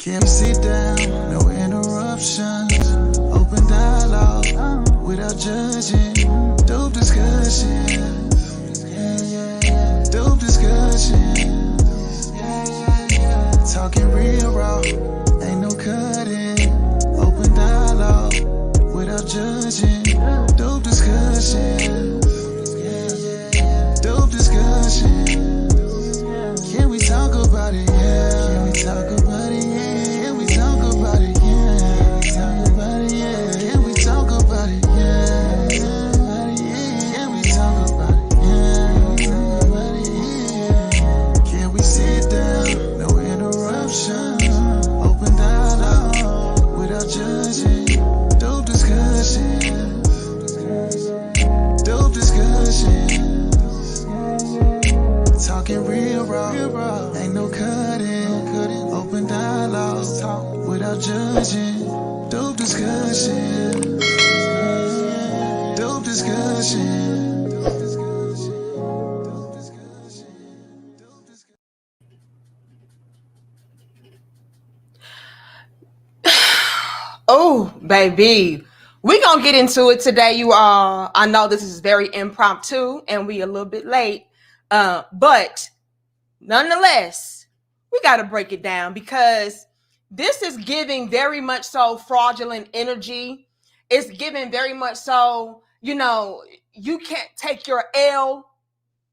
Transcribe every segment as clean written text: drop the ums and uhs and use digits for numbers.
Can we sit down? No interruptions. Open dialogue without judging. Dope discussions. Dope discussions. Talking real raw. Ain't no cutting. Open dialogue without judging. Dope discussions. Dope discussions. Can we talk about it? Yeah. Can we talk about it? Yeah. Can we talk about it? Yeah. Can we talk about it? Yeah. Can we talk about it? Yeah. Can we sit down? No interruptions. Open dialogue without judging. Dope discussions. Dope discussions. Talking real raw, ain't no cutting. Open dialogue without judging. Dope discussion. Dope discussion. Oh, baby. We're going to get into it today, you all. I know this is very impromptu and we a little bit late. But nonetheless, we got to break it down because this is giving very much so fraudulent energy. It's giving very much so, you can't take your L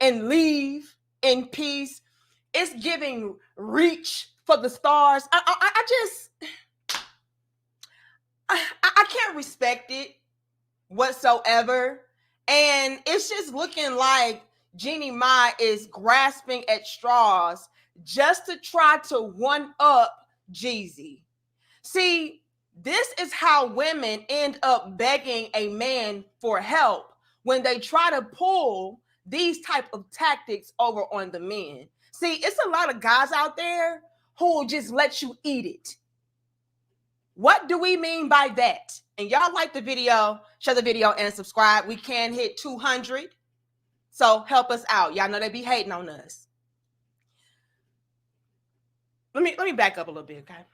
and leave in peace. It's giving reach for the stars. I can't respect it whatsoever. And it's just looking like Jeannie Mai is grasping at straws just to try to one up Jeezy. See, this is how women end up begging a man for help when they try to pull these type of tactics over on the men. See, it's a lot of guys out there who will just let you eat it. What do we mean by that? And y'all like the video, share the video and subscribe. We can hit 200. So help us out. Y'all know they be hating on us. Let me back up a little bit, okay?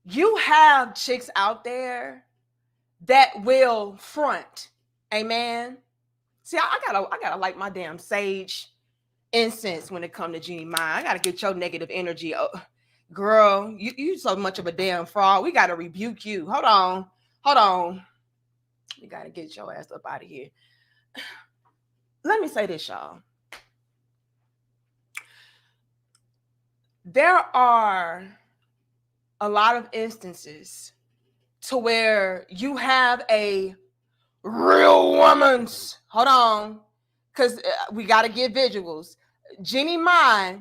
You have chicks out there that will front. Amen. See, I gotta light my damn sage incense when it comes to Jeannie Mai. I gotta get your negative energy. Oh, girl, you so much of a damn fraud. We gotta rebuke you. Hold on. We gotta get your ass up out of here. Let me say this, y'all. There are a lot of instances to where you have a real woman's. Hold on, because we gotta get visuals. Jeannie Mai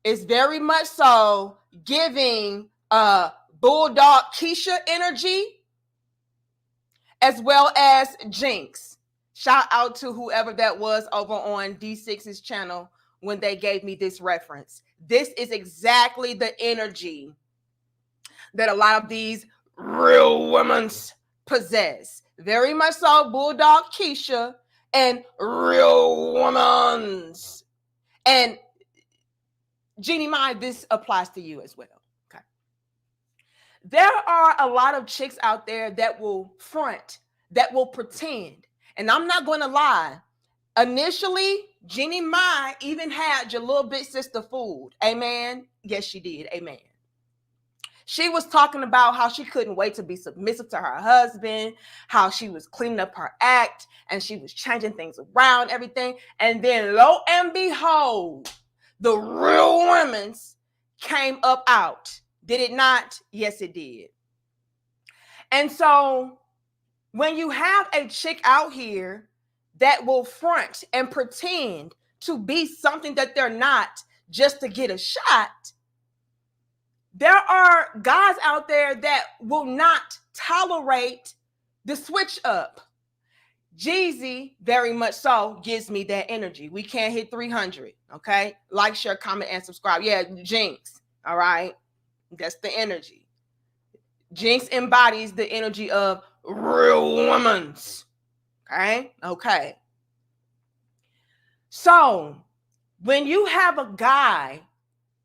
is very much so giving Bulldog Keisha energy as well as Jinx. Shout out to whoever that was over on D6's channel when they gave me this reference. This is exactly the energy that a lot of these real women possess. Very much so Bulldog Keisha and real women. And Jeannie Mai, this applies to you as well. Okay. There are a lot of chicks out there that will front, that will pretend. And I'm not going to lie. Initially, Jeannie Mai even had your little bit sister fooled. Amen. Yes, she did. Amen. She was talking about how she couldn't wait to be submissive to her husband, how she was cleaning up her act and she was changing things around, everything. And then lo and behold, the real women's came up out. Did it not? Yes, it did. And so when you have a chick out here that will front and pretend to be something that they're not just to get a shot, there are guys out there that will not tolerate the switch up. Jeezy very much so gives me that energy. We can't hit 300, okay? Like, share, comment, and subscribe. Yeah, Jinx, all right? That's the energy. Jinx embodies the energy of real women's, okay? Okay. So when you have a guy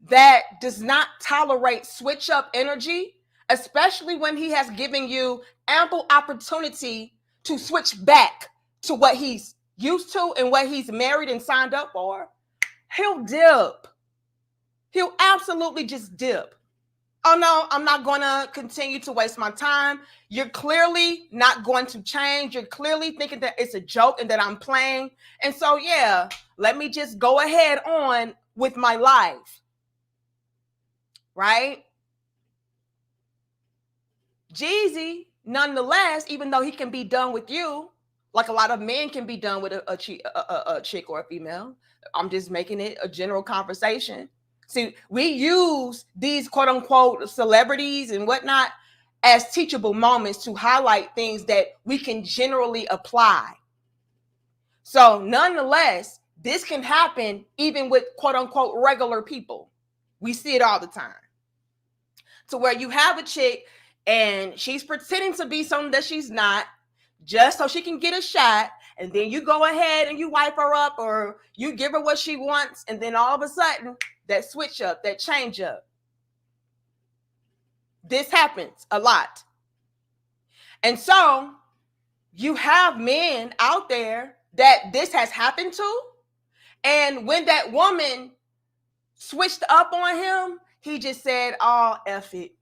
that does not tolerate switch up energy, especially when he has given you ample opportunity to switch back to what he's used to and what he's married and signed up for, he'll dip. He'll absolutely just dip. Oh no, I'm not going to continue to waste my time. You're clearly not going to change. You're clearly thinking that it's a joke and that I'm playing. And so, yeah, let me just go ahead on with my life. Right? Jeezy, nonetheless, even though he can be done with you, like a lot of men can be done with a chick or a female. I'm just making it a general conversation. See, we use these quote unquote celebrities and whatnot as teachable moments to highlight things that we can generally apply. So, nonetheless, this can happen even with quote unquote regular people. We see it all the time. To where you have a chick and she's pretending to be something that she's not, just so she can get a shot, and then you go ahead and you wipe her up or you give her what she wants, and then all of a sudden, that switch up, that change up. This happens a lot. And so you have men out there that this has happened to, and when that woman switched up on him, he just said, oh, F it.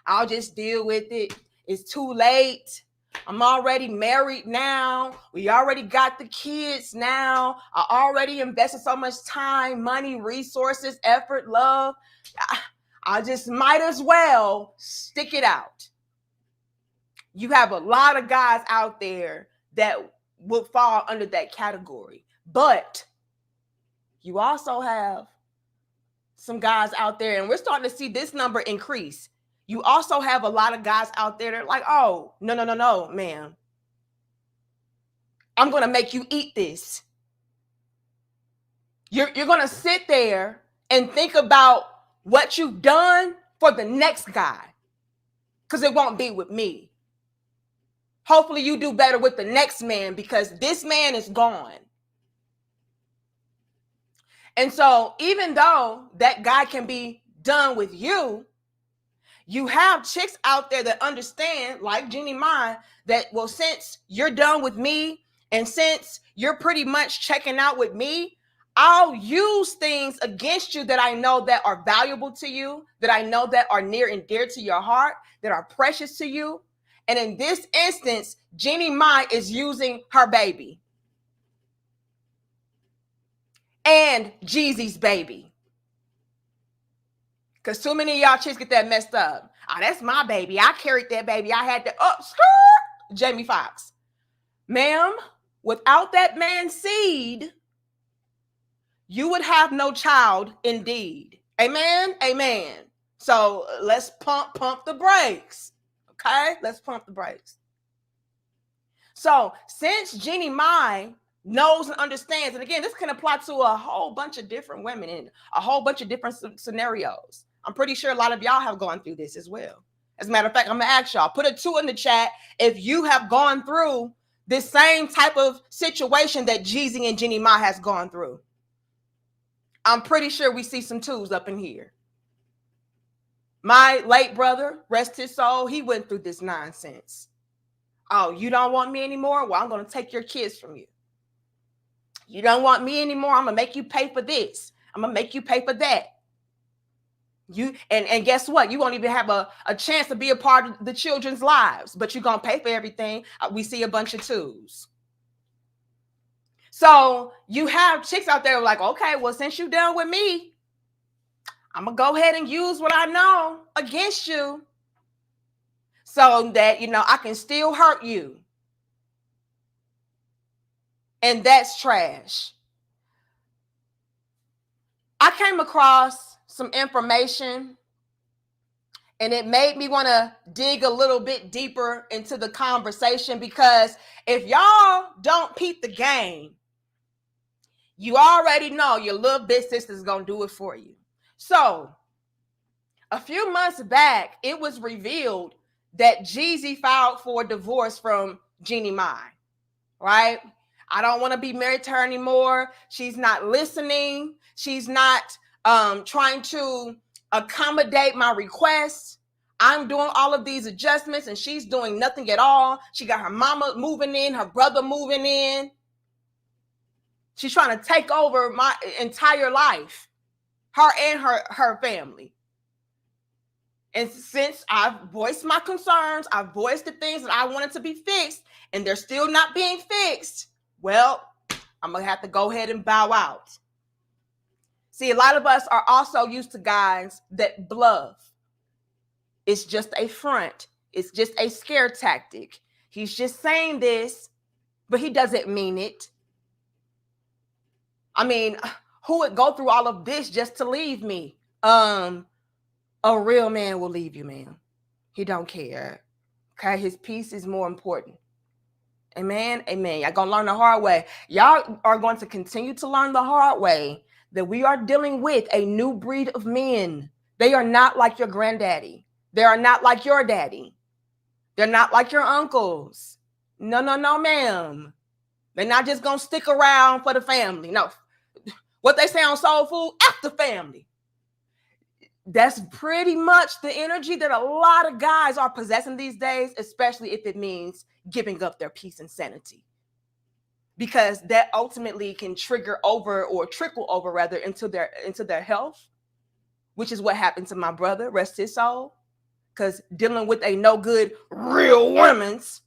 I'll just deal with it. It's too late. I'm already married now. We already got the kids now. I already invested so much time, money, resources, effort, love. I just might as well stick it out. You have a lot of guys out there that would fall under that category. But you also have some guys out there, and we're starting to see this number increase. You also have a lot of guys out there that are like, oh, no, ma'am. I'm going to make you eat this. You're going to sit there and think about what you've done for the next guy, because it won't be with me. Hopefully you do better with the next man, because this man is gone. And so even though that guy can be done with you, you have chicks out there that understand, like Jeannie Mai, that, well, since you're done with me and since you're pretty much checking out with me, I'll use things against you that I know that are valuable to you, that I know that are near and dear to your heart, that are precious to you. And in this instance, Jeannie Mai is using her baby and Jeezy's baby. Because too many of y'all chicks get that messed up. Oh, that's my baby. I carried that baby. I had to Jamie Foxx. Ma'am, without that man's seed, you would have no child indeed. Amen? Amen. So let's pump the brakes. Okay? Let's pump the brakes. So since Jeannie Mai knows and understands, and again, this can apply to a whole bunch of different women in a whole bunch of different scenarios. I'm pretty sure a lot of y'all have gone through this as well. As a matter of fact, I'm going to ask y'all, put a 2 in the chat if you have gone through this same type of situation that Jeezy and Jeannie Mai has gone through. I'm pretty sure we see some 2s up in here. My late brother, rest his soul, he went through this nonsense. Oh, you don't want me anymore? Well, I'm going to take your kids from you. You don't want me anymore? I'm going to make you pay for this. I'm going to make you pay for that. You and guess what? You won't even have a chance to be a part of the children's lives, but you're going to pay for everything. We see a bunch of 2s. So you have chicks out there like, okay, well, since you're done with me, I'm going to go ahead and use what I know against you so that, I can still hurt you. And that's trash. I came across some information, and it made me want to dig a little bit deeper into the conversation, because if y'all don't peep the game, you already know your little bit sister's going to do it for you. So a few months back, it was revealed that Jeezy filed for divorce from Jeannie Mai, right? I don't want to be married to her anymore. She's not listening. She's not trying to accommodate my requests. I'm doing all of these adjustments and she's doing nothing at all. She got her mama moving in, her brother moving in. She's trying to take over my entire life, her and her family. And since I've voiced my concerns, I've voiced the things that I wanted to be fixed, and they're still not being fixed, well, I'm going to have to go ahead and bow out. See, a lot of us are also used to guys that bluff. It's just a front. It's just a scare tactic. He's just saying this, but he doesn't mean it. I mean, who would go through all of this just to leave me? A real man will leave you, man. He don't care. Okay, his peace is more important. Amen, amen. Y'all gonna learn the hard way. Y'all are going to continue to learn the hard way that we are dealing with a new breed of men. They are not like your granddaddy. They are not like your daddy. They're not like your uncles. No, ma'am. They're not just gonna stick around for the family. No. What they say on Soul Food, after family. That's pretty much the energy that a lot of guys are possessing these days, especially if it means giving up their peace and sanity. Because that ultimately can trigger over or trickle over rather into their health, which is what happened to my brother, rest his soul. Because dealing with a no good real woman's,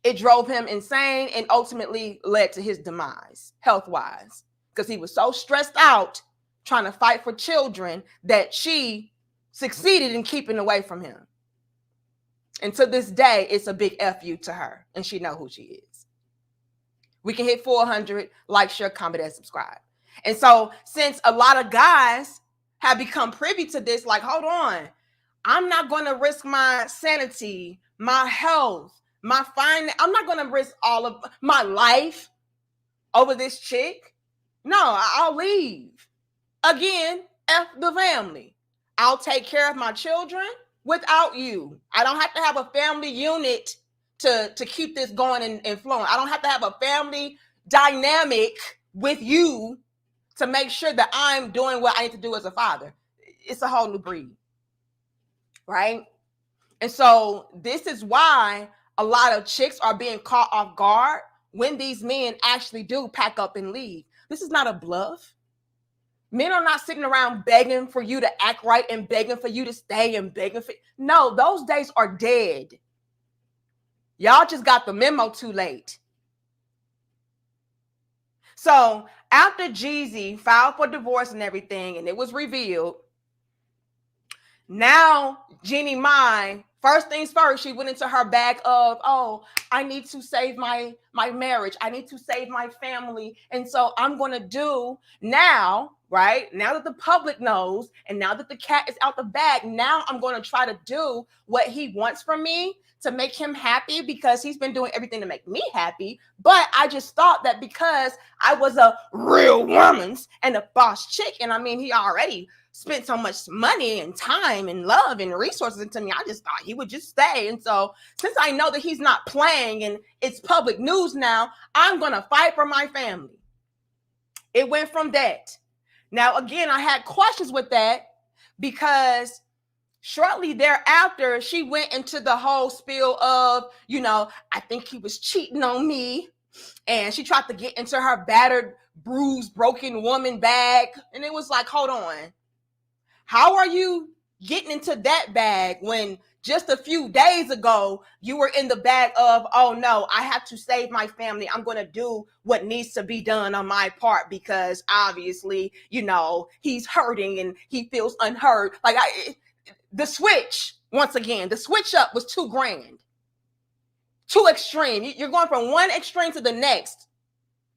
it drove him insane and ultimately led to his demise, health-wise. Because he was so stressed out trying to fight for children that she succeeded in keeping away from him. And to this day, it's a big F you to her, and she know who she is. We can hit 400, like, share, comment, and subscribe. And so since a lot of guys have become privy to this, like, hold on, I'm not going to risk my sanity, my health, my finance. I'm not going to risk all of my life over this chick. No, I'll leave. Again, F the family. I'll take care of my children without you. I don't have to have a family unit to keep this going and flowing. I don't have to have a family dynamic with you to make sure that I'm doing what I need to do as a father. It's a whole new breed, right? And so this is why a lot of chicks are being caught off guard when these men actually do pack up and leave. This is not a bluff. Men are not sitting around begging for you to act right and begging for you to stay and begging for... No, those days are dead. Y'all just got the memo too late. So after Jeezy filed for divorce and everything, and it was revealed, now Jeannie Mai, first things first, she went into her bag of, oh, I need to save my marriage. I need to save my family. And so I'm going to do now, right? Now that the public knows and now that the cat is out the bag, now I'm going to try to do what he wants from me to make him happy because he's been doing everything to make me happy. But I just thought that because I was a real woman's and a boss chick, and I mean, he already spent so much money and time and love and resources into me, I just thought he would just stay. And so since I know that he's not playing and it's public news now, I'm going to fight for my family. It went from that. Now, again, I had questions with that because shortly thereafter, she went into the whole spiel of, you know, I think he was cheating on me. And she tried to get into her battered, bruised, broken woman bag. And it was like, hold on. How are you getting into that bag when just a few days ago you were in the bag of, oh no, I have to save my family. I'm going to do what needs to be done on my part because obviously, you know, he's hurting and he feels unheard. Like the switch, once again, the switch up was too grand, too extreme. You're going from one extreme to the next.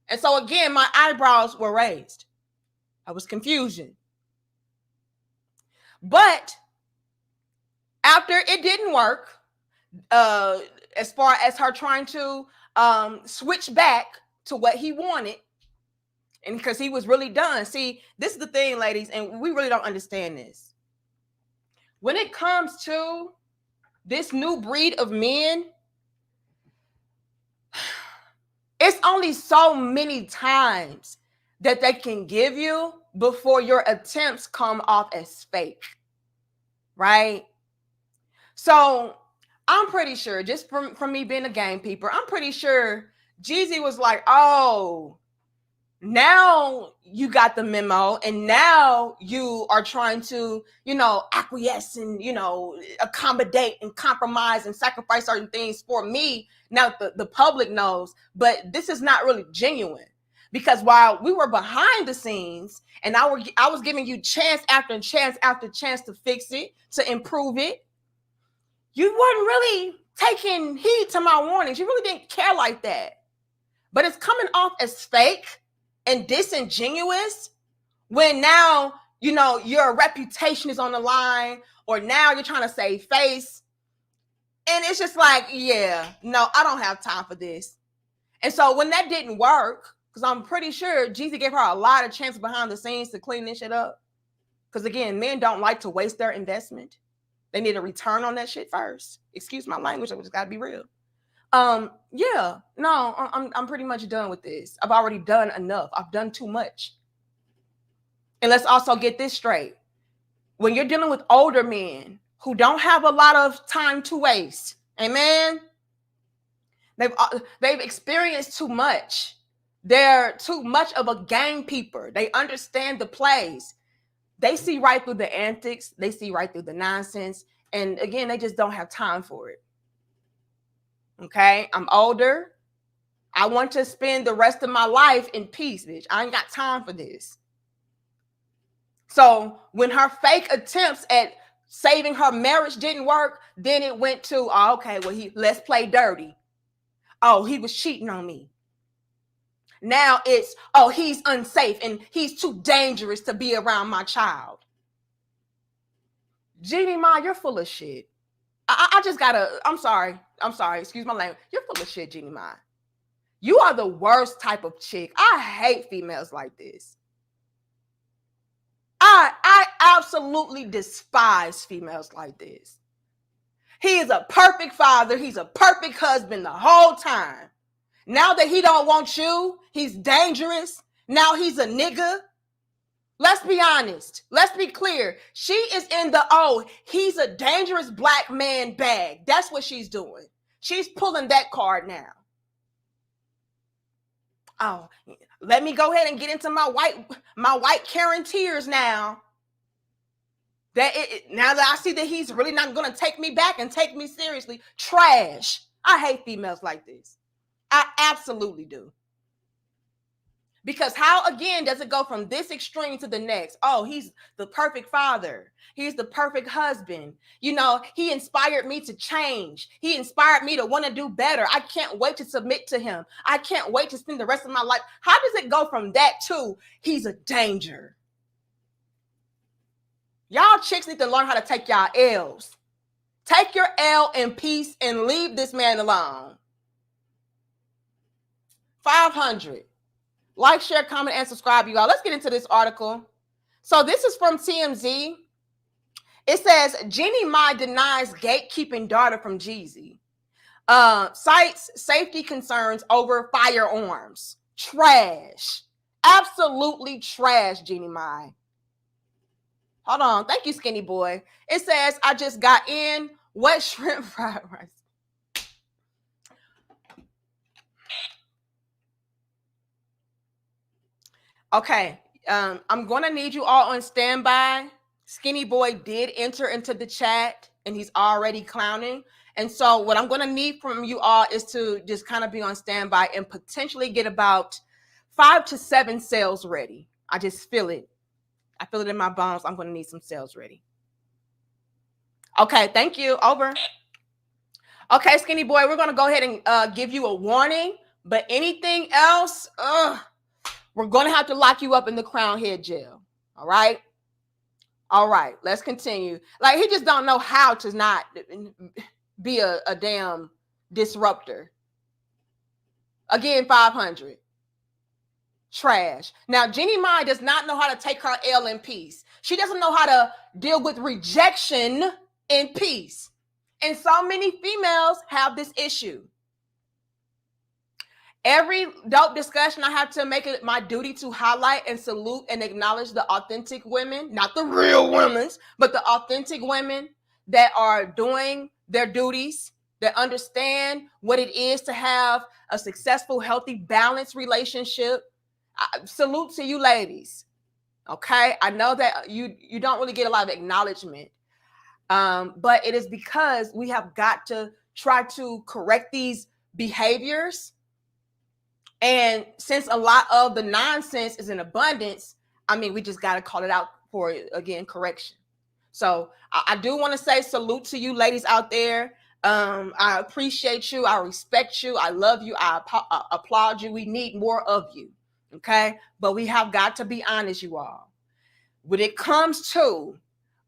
And so again, my eyebrows were raised. I was confusion. But after it didn't work, as far as her trying to switch back to what he wanted, and because he was really done. See, this is the thing, ladies, and we really don't understand this. When it comes to this new breed of men, it's only so many times that they can give you before your attempts come off as fake, right? So I'm pretty sure, just from me being a gamekeeper, I'm pretty sure Jeezy was like, oh, now you got the memo, and now you are trying to, acquiesce and, accommodate and compromise and sacrifice certain things for me. Now the public knows, but this is not really genuine, because while we were behind the scenes and I was giving you chance after chance after chance to fix it, to improve it, you weren't really taking heed to my warnings. You really didn't care like that. But it's coming off as fake and disingenuous when now, your reputation is on the line, or now you're trying to save face. And it's just like, yeah, no, I don't have time for this. And so when that didn't work, because I'm pretty sure Jeezy gave her a lot of chances behind the scenes to clean this shit up. Because again, men don't like to waste their investment. They need a return on that shit first. Excuse my language, I just gotta be real. Yeah, no, I'm pretty much done with this. I've already done enough. I've done too much. And let's also get this straight. When you're dealing with older men who don't have a lot of time to waste, amen, they've experienced too much. They're too much of a gamekeeper. They understand the plays. They see right through the antics. They see right through the nonsense. And again, they just don't have time for it. Okay, I'm older. I want to spend the rest of my life in peace, bitch. I ain't got time for this. So when her fake attempts at saving her marriage didn't work, then it went to, oh, okay, well, let's play dirty. Oh, he was cheating on me. Now it's, oh, he's unsafe and he's too dangerous to be around my child. Jeannie Mai, you're full of shit. I just gotta, I'm sorry, excuse my language. You're full of shit, Jeannie Mai. You are the worst type of chick. I hate females like this. I absolutely despise females like this. He is a perfect father. He's a perfect husband the whole time. Now that he don't want you, he's dangerous. Now he's a nigga. Let's be honest. Let's be clear. She is in the, oh, he's a dangerous black man bag. That's what she's doing. She's pulling that card now. Oh, let me go ahead and get into my white Karen tears now. Now that I see that he's really not going to take me back and take me seriously. Trash. I hate females like this. I absolutely do. Because how, again, does it go from this extreme to the next? Oh, he's the perfect father. He's the perfect husband. He inspired me to change. He inspired me to want to do better. I can't wait to submit to him. I can't wait to spend the rest of my life. How does it go from that to he's a danger? Y'all chicks need to learn how to take y'all L's. Take your L in peace and leave this man alone. 500. Like, share, comment, and subscribe, you all. Let's get into this article. So this is from TMZ. It says, Jeannie Mai denies gatekeeping daughter from Jeezy. Cites safety concerns over firearms. Trash. Absolutely trash, Jeannie Mai. Hold on. Thank you, skinny boy. It says, I just got in. What shrimp fried rice? Okay, I'm going to need you all on standby. Skinny boy did enter into the chat and he's already clowning. And so what I'm going to need from you all is to just kind of be on standby and potentially get about 5 to 7 sales ready. I just feel it. I feel it in my bones. I'm going to need some sales ready. Okay, thank you. Over. Okay, skinny boy, we're going to go ahead and give you a warning. But anything else, we're going to have to lock you up in the Crown Head jail. All right? All right, let's continue. Like, he just don't know how to not be a damn disruptor. Again, 500. Trash. Now, Jeannie Mai does not know how to take her L in peace. She doesn't know how to deal with rejection in peace. And so many females have this issue. Every dope discussion, I have to make it my duty to highlight and salute and acknowledge the authentic women, not the real women, but the authentic women that are doing their duties, that understand what it is to have a successful, healthy, balanced relationship. Salute to you ladies. Okay, I know that you don't really get a lot of acknowledgement, but it is because we have got to try to correct these behaviors. And since a lot of the nonsense is in abundance, I mean, we just got to call it out for, again, correction. So I do want to say salute to you ladies out there. I appreciate you. I respect you. I love you. I applaud you. We need more of you. Okay. But we have got to be honest, you all. When it comes to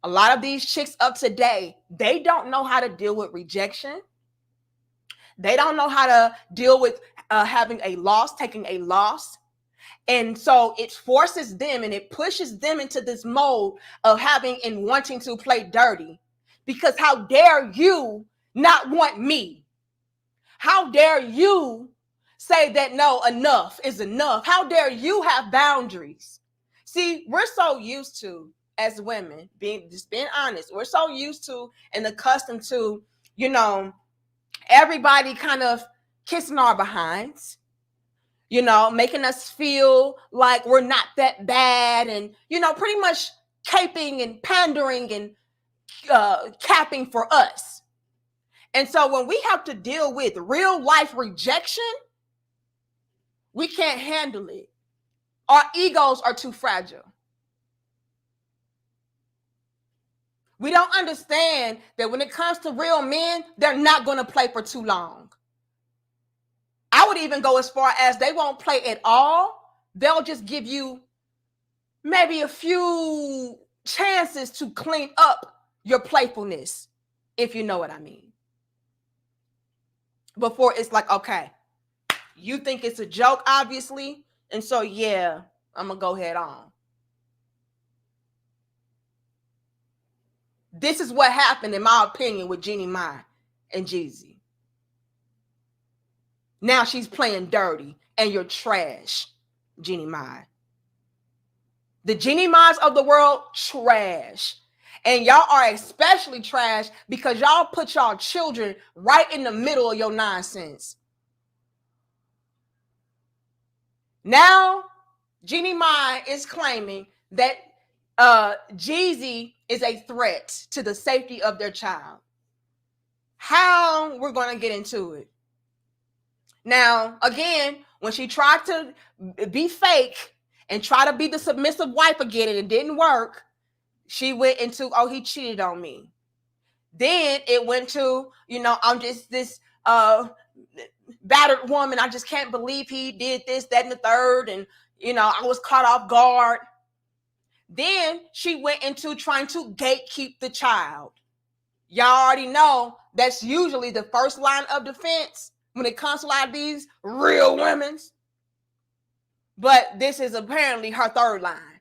a lot of these chicks of today, they don't know how to deal with rejection. They don't know how to deal with having a loss, taking a loss. And so it forces them and it pushes them into this mode of having and wanting to play dirty. Because how dare you not want me? How dare you say that no, enough is enough? How dare you have boundaries? See, we're so used to, as women, being honest, we're so used to and accustomed to, everybody kind of kissing our behinds, making us feel like we're not that bad, and, pretty much caping and pandering and capping for us. And so when we have to deal with real life rejection, we can't handle it. Our egos are too fragile. We don't understand that when it comes to real men, they're not going to play for too long. I would even go as far as they won't play at all. They'll just give you maybe a few chances to clean up your playfulness, if you know what I mean. Before it's like, okay, you think it's a joke, obviously, and so, yeah, I'm going to go head on. This is what happened, in my opinion, with Jeannie Mai and Jeezy. Now she's playing dirty, and you're trash, Jeannie Mai. The Jeannie Mai's of the world, trash. And y'all are especially trash because y'all put y'all children right in the middle of your nonsense. Now, Jeannie Mai is claiming that Jeezy is a threat to the safety of their child. How? We're going to get into it. Now, again, when she tried to be fake and try to be the submissive wife again and it didn't work, she went into, oh, he cheated on me. Then it went to, I'm just this battered woman. I just can't believe he did this, that, and the third. And, I was caught off guard. Then she went into trying to gatekeep the child. Y'all already know that's usually the first line of defense when it comes to a lot of these real women. But this is apparently her third line,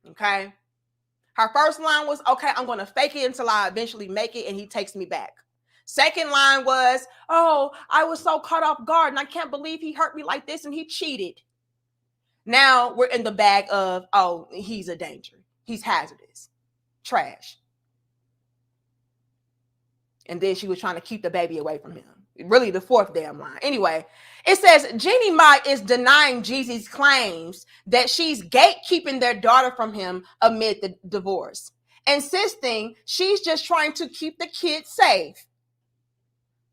okay? Her first line was, okay, I'm going to fake it until I eventually make it and he takes me back. Second line was, oh, I was so caught off guard and I can't believe he hurt me like this and he cheated. Now we're in the bag of, oh, he's a danger. He's hazardous. Trash. And then she was trying to keep the baby away from him. Really the fourth damn line. Anyway, it says Jeannie Mai is denying Jeezy's claims that she's gatekeeping their daughter from him amid the divorce, insisting she's just trying to keep the kids safe.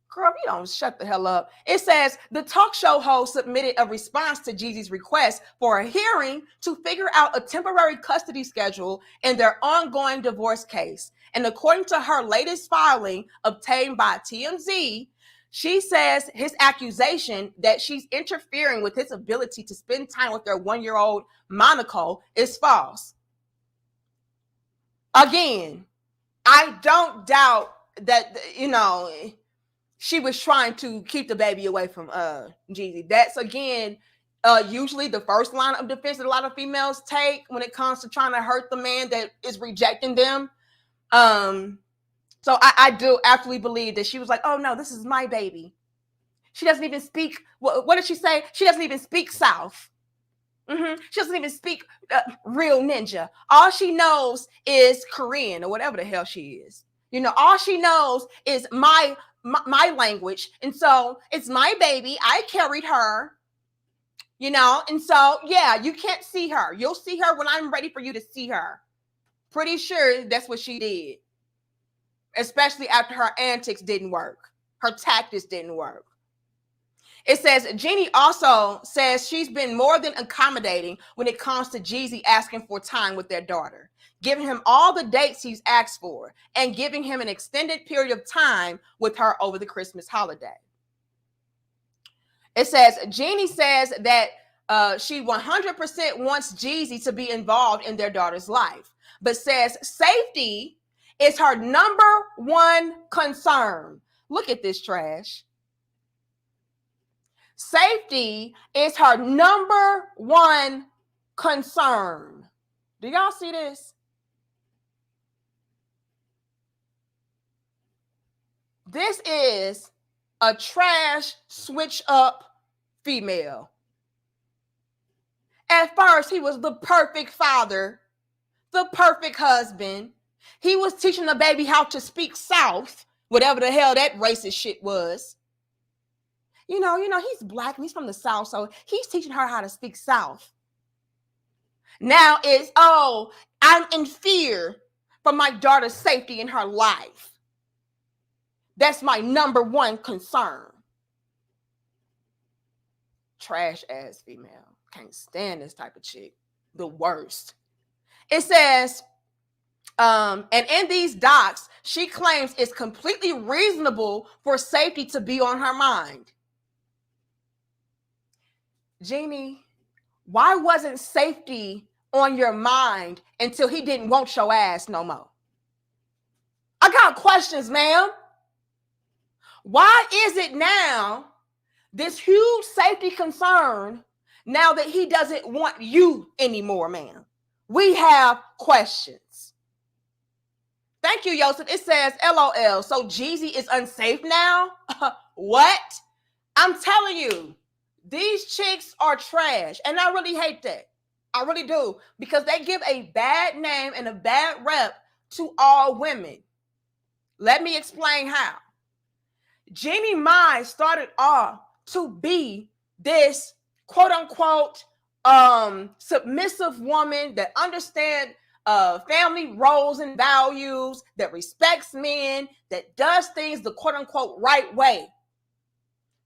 Girl, you don't shut the hell up. It says the talk show host submitted a response to Jeezy's request for a hearing to figure out a temporary custody schedule in their ongoing divorce case. And according to her latest filing obtained by TMZ, she says his accusation that she's interfering with his ability to spend time with their 1-year-old Monaco is false. Again, I don't doubt that, she was trying to keep the baby away from Jeezy. That's, again, usually the first line of defense that a lot of females take when it comes to trying to hurt the man that is rejecting them. So I do absolutely believe that she was like, oh, no, this is my baby. She doesn't even speak, what did she say? She doesn't even speak South. She doesn't even speak real ninja. All she knows is Korean or whatever the hell she is. All she knows is my language. And so it's my baby. I carried her, and so, yeah, you can't see her. You'll see her when I'm ready for you to see her. Pretty sure that's what she did, especially after her antics didn't work. Her tactics didn't work. It says, Jeannie also says she's been more than accommodating when it comes to Jeezy asking for time with their daughter, giving him all the dates he's asked for, and giving him an extended period of time with her over the Christmas holiday. It says, Jeannie says that she 100% wants Jeezy to be involved in their daughter's life, but says safety is her number one concern. Look at this trash. Safety is her number one concern. Do y'all see this? This is a trash switch up female. At first, he was the perfect father, the perfect husband. He was teaching the baby how to speak South, whatever the hell that racist shit was. He's black and he's from the South, so he's teaching her how to speak South. Now it's, I'm in fear for my daughter's safety in her life. That's my number one concern. Trash ass female. Can't stand this type of chick. The worst. It says, and in these docs, she claims it's completely reasonable for safety to be on her mind. Jeannie, why wasn't safety on your mind until he didn't want your ass no more? I got questions, ma'am. Why is it now this huge safety concern now that he doesn't want you anymore, ma'am? We have questions. Thank you, Yosef. It says, LOL. So Jeezy is unsafe now? What? I'm telling you, these chicks are trash. And I really hate that. I really do. Because they give a bad name and a bad rep to all women. Let me explain how. Jeannie Mai started off to be this quote unquote submissive woman that understands family roles and values, that respects men, that does things the quote unquote right way.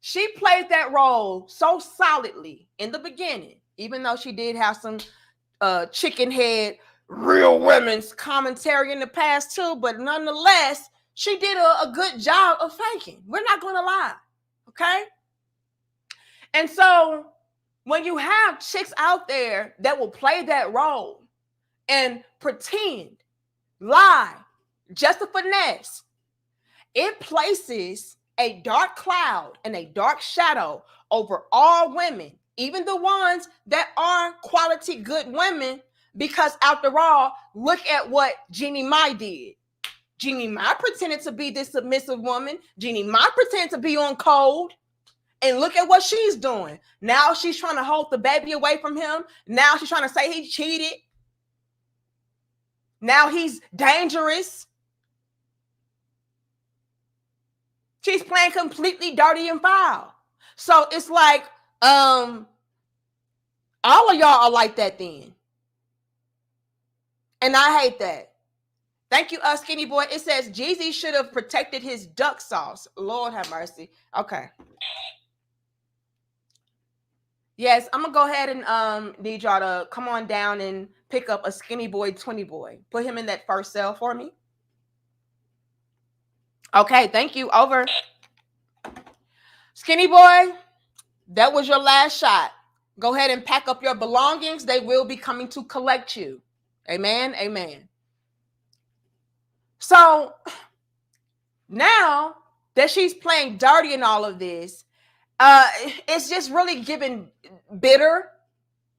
She played that role so solidly in the beginning, even though she did have some chicken head real women's commentary in the past too, but nonetheless, she did a good job of faking. We're not going to lie, okay? And so when you have chicks out there that will play that role and pretend, lie, just a finesse, it places a dark cloud and a dark shadow over all women, even the ones that are quality good women, because after all, look at what Jeannie Mai did. Jeannie Mai pretended to be this submissive woman. Jeannie Mai pretended to be on code. And look at what she's doing. Now she's trying to hold the baby away from him. Now she's trying to say he cheated. Now he's dangerous. She's playing completely dirty and foul. So it's like, all of y'all are like that then. And I hate that. Thank you, Skinny Boy. It says Jeezy should have protected his duck sauce. Lord have mercy. Okay. Yes, I'm going to go ahead and need y'all to come on down and pick up a Skinny Boy 20 Boy. Put him in that first cell for me. Okay, thank you. Over. Skinny Boy, that was your last shot. Go ahead and pack up your belongings. They will be coming to collect you. Amen, amen. So now that she's playing dirty in all of this, it's just really giving bitter.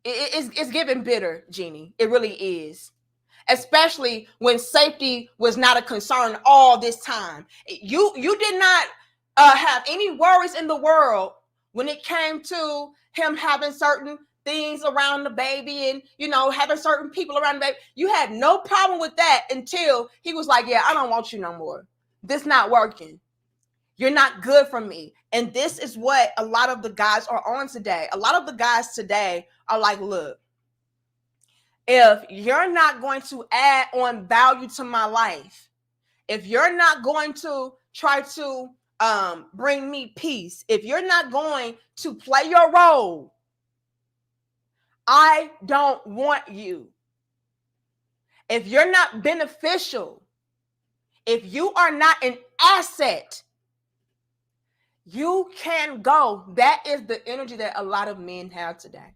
It's giving bitter, Jeannie. It really is. Especially when safety was not a concern all this time. You did not have any worries in the world when it came to him having certain things around the baby and, you know, having certain people around the baby. You had no problem with that until he was like, yeah, I don't want you no more. This not working. You're not good for me. And this is what a lot of the guys are on today. A lot of the guys today are like, look, if you're not going to add on value to my life, if you're not going to try to bring me peace, if you're not going to play your role, I don't want you. If you're not beneficial, if you are not an asset, you can go. That is the energy that a lot of men have today.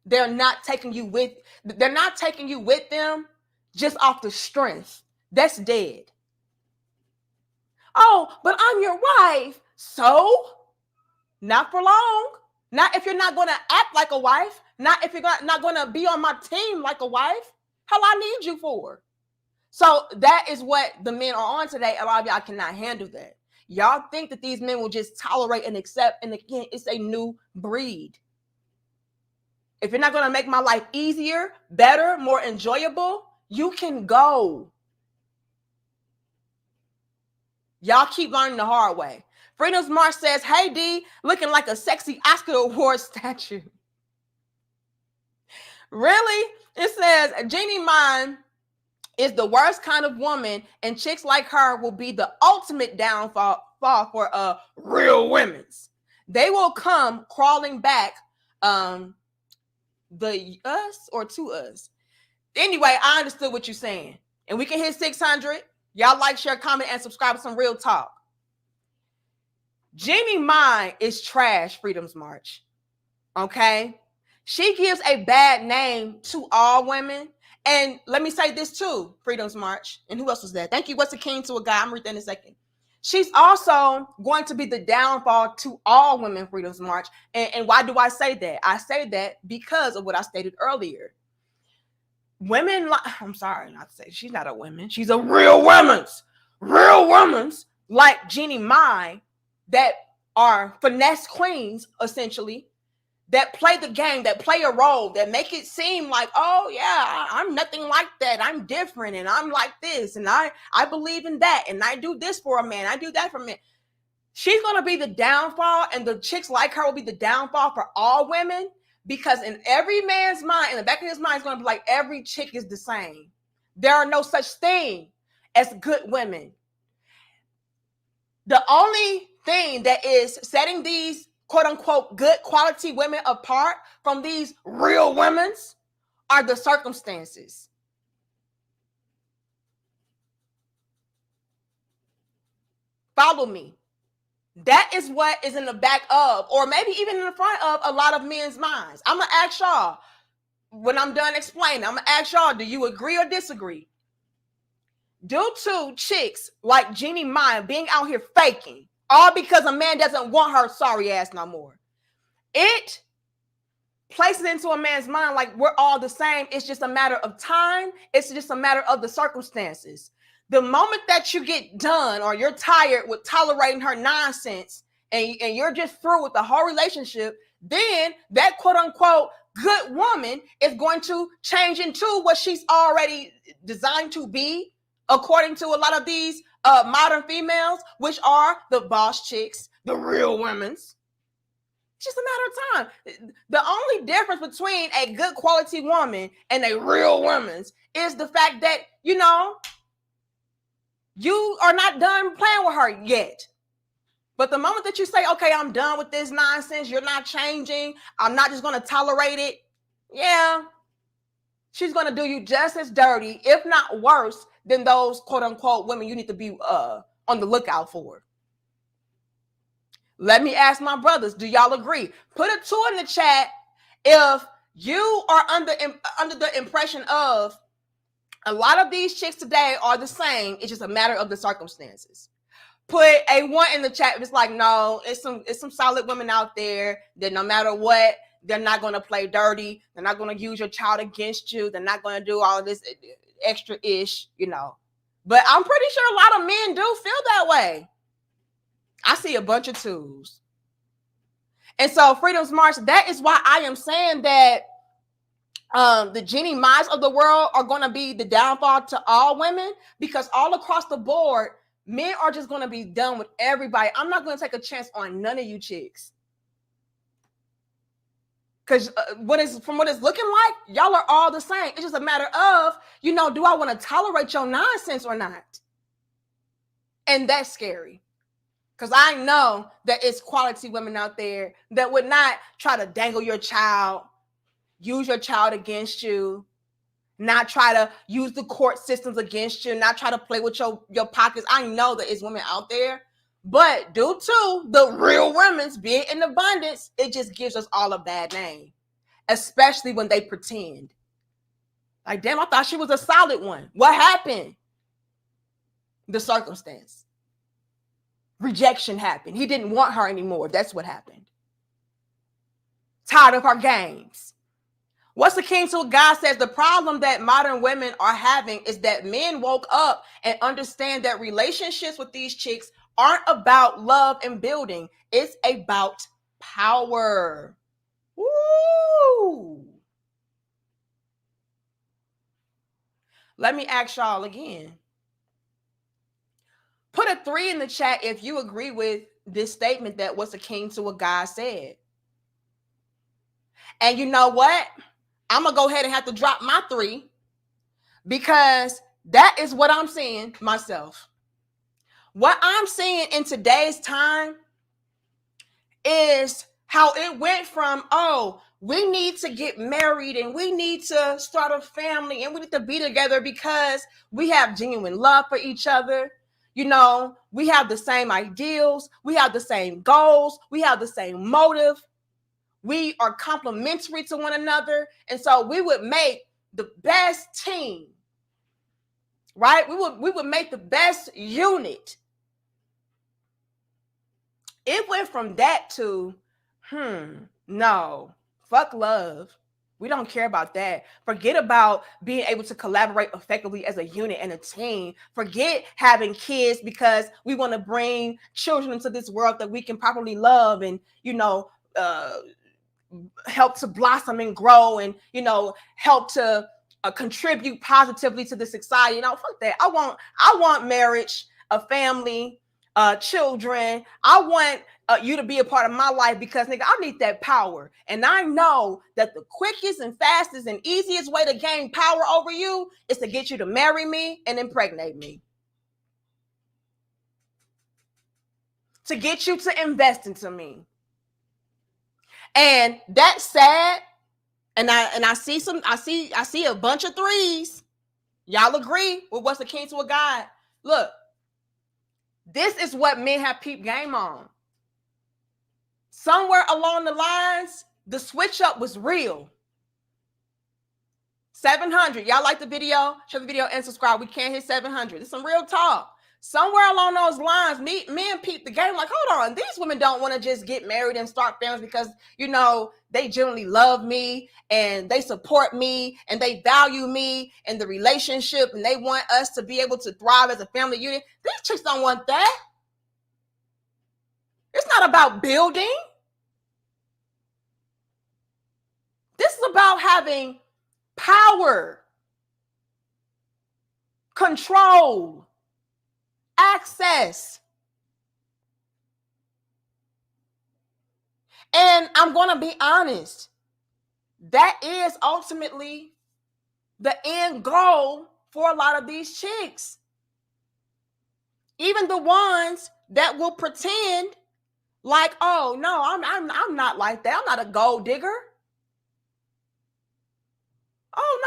They're not taking you with them just off the strength. That's dead. Oh, but I'm your wife. So? Not for long. Not if you're not going to act like a wife. Not if you're not going to be on my team like a wife. Hell, I need you for. So that is what the men are on today. A lot of y'all cannot handle that. Y'all think that these men will just tolerate and accept. And again, it's a new breed. If you're not going to make my life easier, better, more enjoyable, you can go. Y'all keep learning the hard way. Freedom's March says, hey, D, looking like a sexy Oscar Award statue. Really? It says, Jeannie Mai is the worst kind of woman, and chicks like her will be the ultimate downfall for real women's. They will come crawling back us or to us. Anyway, I understood what you're saying. And we can hit 600. Y'all like, share, comment, and subscribe to some real talk. Jeannie Mai is trash, Freedom's March. Okay? She gives a bad name to all women. And let me say this too, Freedom's March. And who else was that? Thank you. What's a king to a guy? I'm reading in a second. She's also going to be the downfall to all women, Freedom's March. And why do I say that? I say that because of what I stated earlier. Women, I'm sorry not to say she's not a woman. She's a real woman's. Real woman's like Jeannie Mai that are finesse queens, essentially, that play the game, that play a role, that make it seem like, oh yeah, I'm nothing like that. I'm different and I'm like this and I believe in that and I do this for a man. I do that for men. She's going to be the downfall, and the chicks like her will be the downfall for all women, because in every man's mind, in the back of his mind, it's going to be like every chick is the same. There are no such thing as good women. The only thing that is setting these quote unquote good quality women apart from these real women's are the circumstances. Follow me. That is what is in the back of, or maybe even in the front of, a lot of men's minds. I'm going to ask y'all, when I'm done explaining, I'm going to ask y'all, do you agree or disagree? Due to chicks like Jeannie Mai being out here faking, all because a man doesn't want her sorry ass no more, it places into a man's mind like we're all the same. It's just a matter of time. It's just a matter of the circumstances. The moment that you get done or you're tired with tolerating her nonsense and you're just through with the whole relationship, then that quote unquote good woman is going to change into what she's already designed to be, according to a lot of these modern females, which are the boss chicks, the real women's. It's just a matter of time. The only difference between a good quality woman and a real woman's is the fact that, you know, you are not done playing with her yet. But the moment that you say, okay, I'm done with this nonsense, you're not changing, I'm not just going to tolerate it, yeah, she's going to do you just as dirty, if not worse, than those quote unquote women you need to be on the lookout for. Let me ask my brothers, do y'all agree? Put a 2 in the chat if you are under the impression of a lot of these chicks today are the same. It's just a matter of the circumstances. Put a 1 in the chat if it's like, no, it's some solid women out there that no matter what, they're not going to play dirty. They're not going to use your child against you. They're not going to do all this extra-ish, you know. But I'm pretty sure a lot of men do feel that way. I see a bunch of twos. And so Freedom's March, that is why I am saying that the Jeannie Mai of the world are going to be the downfall to all women, because all across the board, men are just going to be done with everybody. I'm not going to take a chance on none of you chicks. Because from what it's looking like, y'all are all the same. It's just a matter of, do I want to tolerate your nonsense or not? And that's scary. Because I know that it's quality women out there that would not try to dangle your child, use your child against you, not try to use the court systems against you, not try to play with your pockets. I know that it's women out there, but due to the real women's being in abundance, it just gives us all a bad name, especially when they pretend. Like, damn, I thought she was a solid one. What happened? The circumstance. Rejection happened. He didn't want her anymore. That's what happened. Tired of her games. What's the king to what God says? The problem that modern women are having is that men woke up and understand that relationships with these chicks aren't about love and building. It's about power. Woo! Let me ask y'all again. Put a 3 in the chat if you agree with this statement that what's a king to what God said. And you know what? I'm going to go ahead and have to drop my 3, because that is what I'm seeing myself. What I'm seeing in today's time is how it went from, we need to get married and we need to start a family and we need to be together because we have genuine love for each other. We have the same ideals. We have the same goals. We have the same motive. We are complementary to one another. And so we would make the best team, right? We would make the best unit. It went from that to, no, fuck love. We don't care about that. Forget about being able to collaborate effectively as a unit and a team. Forget having kids because we want to bring children into this world that we can properly love and, help to blossom and grow and, help to contribute positively to the society. Fuck that. I want marriage, a family, children. I want you to be a part of my life because, nigga, I need that power. And I know that the quickest and fastest and easiest way to gain power over you is to get you to marry me and impregnate me. To get you to invest into me. And that's sad. And I see a bunch of 3s. Y'all agree with what's the king to a God? Look, this is what men have peeped game on. Somewhere along the lines, the switch up was real. 700. Y'all like the video? Share the video and subscribe. We can't hit 700. It's some real talk. Somewhere along those lines, men peep the game like, hold on, these women don't want to just get married and start families because, they generally love me and they support me and they value me and the relationship and they want us to be able to thrive as a family unit. These chicks don't want that. It's not about building. This is about having power, control, access. And I'm going to be honest, that is ultimately the end goal for a lot of these chicks. Even the ones that will pretend like, oh no, I'm not like that. I'm not a gold digger. Oh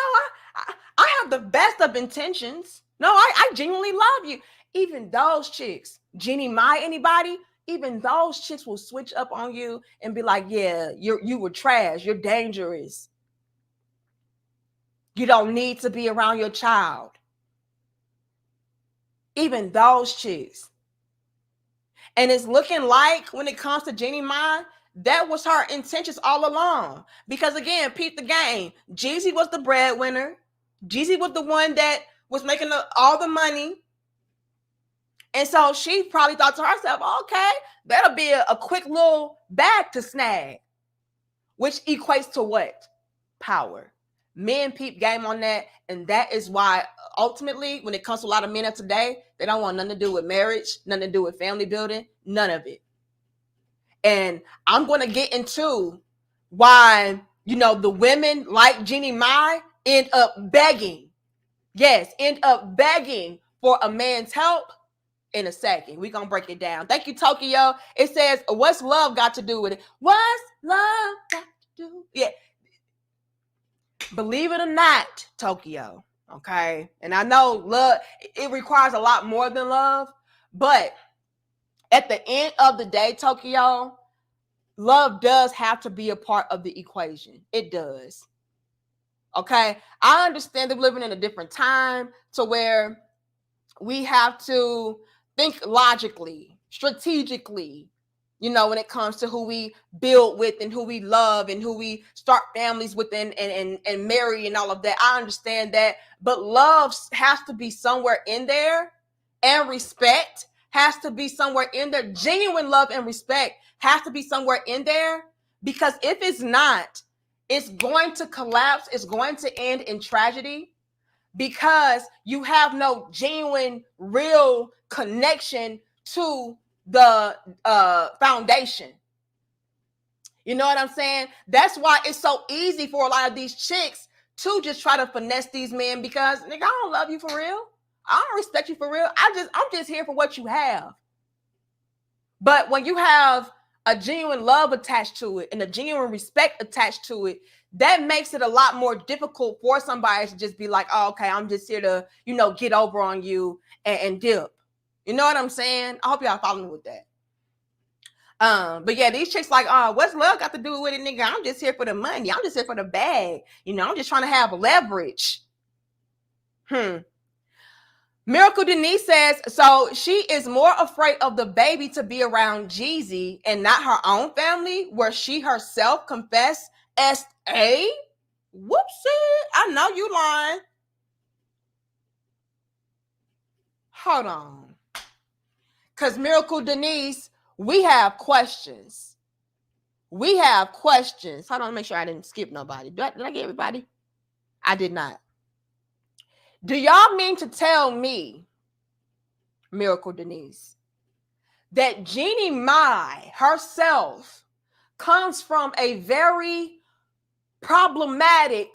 no, I have the best of intentions. No, I genuinely love you. Even those chicks, Jeannie Mai, anybody, even those chicks will switch up on you and be like, yeah, you were trash. You're dangerous. You don't need to be around your child. Even those chicks. And it's looking like when it comes to Jeannie Mai, that was her intentions all along. Because again, peep the game. Jeezy was the breadwinner. Jeezy was the one that was making all the money. And so she probably thought to herself, okay, that'll be a quick little bag to snag, which equates to what? Power. Men peep game on that, and that is why ultimately, when it comes to a lot of men of today, they don't want nothing to do with marriage, nothing to do with family building, none of it. And I'm going to get into why, the women like Jeannie Mai end up begging. Yes, end up begging for a man's help in a second. We're going to break it down. Thank you, Tokyo. It says, what's love got to do with it? What's love got to do? Yeah. Believe it or not, Tokyo. Okay. And I know love, it requires a lot more than love. But at the end of the day, Tokyo, love does have to be a part of the equation. It does. Okay. I understand that we're living in a different time to where we have to think logically, strategically, when it comes to who we build with and who we love and who we start families with and marry and all of that. I understand that. But love has to be somewhere in there, and respect has to be somewhere in there. Genuine love and respect has to be somewhere in there, because if it's not, it's going to collapse. It's going to end in tragedy, because you have no genuine, real connection to the foundation. You know what I'm saying? That's why it's so easy for a lot of these chicks to just try to finesse these men, because nigga, I don't love you for real. I don't respect you for real. I'm just here for what you have. But when you have a genuine love attached to it and a genuine respect attached to it, that makes it a lot more difficult for somebody to just be like, oh, okay, I'm just here to, get over on you and dip. You know what I'm saying? I hope y'all follow me with that. But yeah, these chicks like, what's love got to do with it, nigga? I'm just here for the money. I'm just here for the bag. I'm just trying to have leverage. Miracle Denise says, so she is more afraid of the baby to be around Jeezy and not her own family, where she herself confessed S.A.? Whoopsie. I know you lying. Hold on. Because Miracle Denise, we have questions. Hold on, make sure I didn't skip nobody. Did I get everybody? I did not. Do y'all mean to tell me, Miracle Denise, that Jeannie Mai herself comes from a very problematic,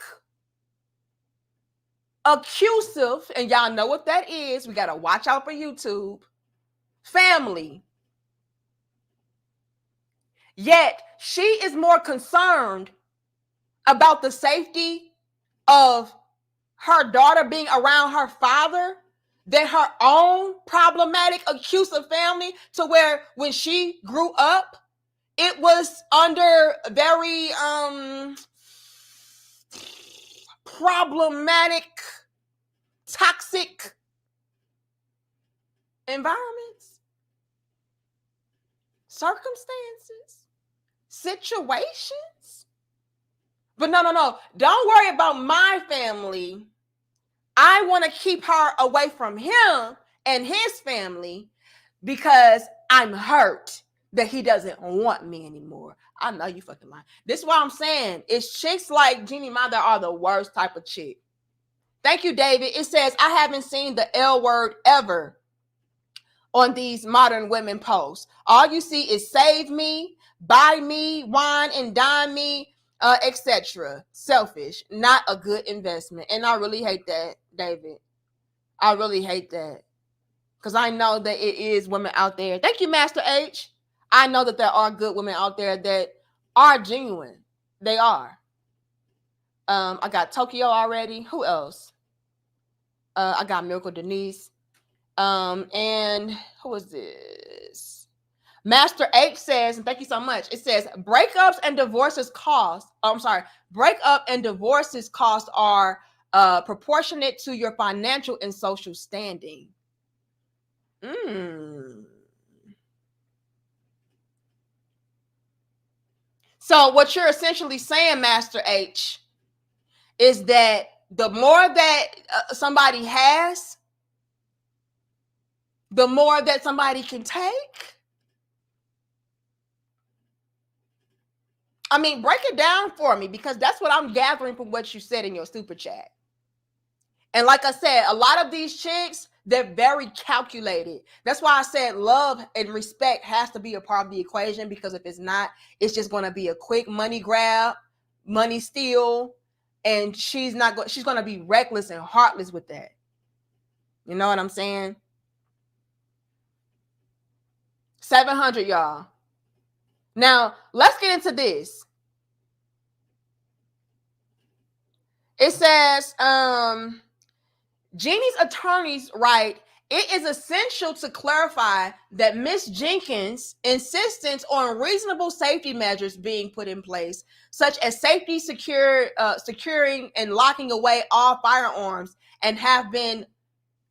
accusive, and y'all know what that is, we got to watch out for YouTube, family. Yet she is more concerned about the safety of her daughter being around her father than her own problematic, accusive family, to where when she grew up, it was under very problematic, toxic environments, circumstances, situations. But no. Don't worry about my family. I want to keep her away from him and his family because I'm hurt that he doesn't want me anymore. I know you fucking lying. This is what I'm saying. It's chicks like Jeannie Mai that are the worst type of chick. Thank you, David. It says, I haven't seen the L word ever on these modern women posts. All you see is save me, buy me, wine and dine me, etc. Selfish, not a good investment. And I really hate that, David. I really hate that. Because I know that it is women out there. Thank you, Master H. I know that there are good women out there that are genuine. They are. I got Tokyo already. Who else? I got Miracle Denise. And who is this? Master H says, and thank you so much. It says breakups and divorces cost. Breakup and divorces cost are proportionate to your financial and social standing. So what you're essentially saying, Master H, is that the more that somebody has, the more that somebody can take? I mean, break it down for me, because that's what I'm gathering from what you said in your super chat. And like I said, a lot of these chicks, they're very calculated. That's why I said love and respect has to be a part of the equation, because if it's not, it's just going to be a quick money grab, money steal, and she's going to be reckless and heartless with that. You know what I'm saying? 700, y'all. Now, let's get into this. It says, Jeannie's attorneys write, it is essential to clarify that Ms. Jenkins' insistence on reasonable safety measures being put in place, such as securing and locking away all firearms and have been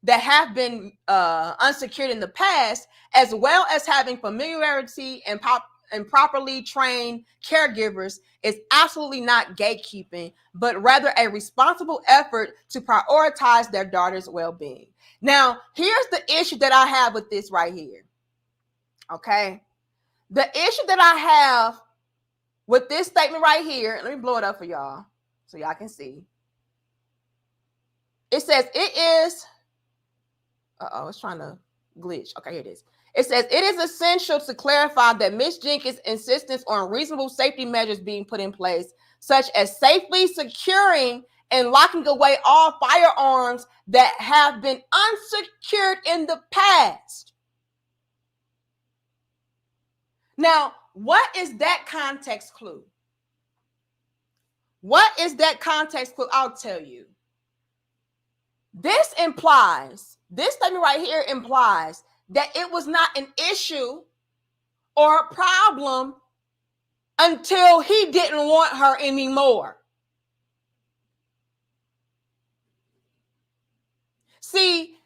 unsecured in the past, as well as having familiarity and properly trained caregivers, is absolutely not gatekeeping, but rather a responsible effort to prioritize their daughter's well-being. Now, here's the issue that I have with this right here. Okay? The issue that I have with this statement right here, let me blow it up for y'all so y'all can see. It says it is, it's trying to glitch. Okay, here it is. It says, it is essential to clarify that Ms. Jenkins' insistence on reasonable safety measures being put in place, such as safely securing and locking away all firearms that have been unsecured in the past. Now, what is that context clue? What is that context clue? I'll tell you. This statement right here implies that it was not an issue or a problem until he didn't want her anymore. See,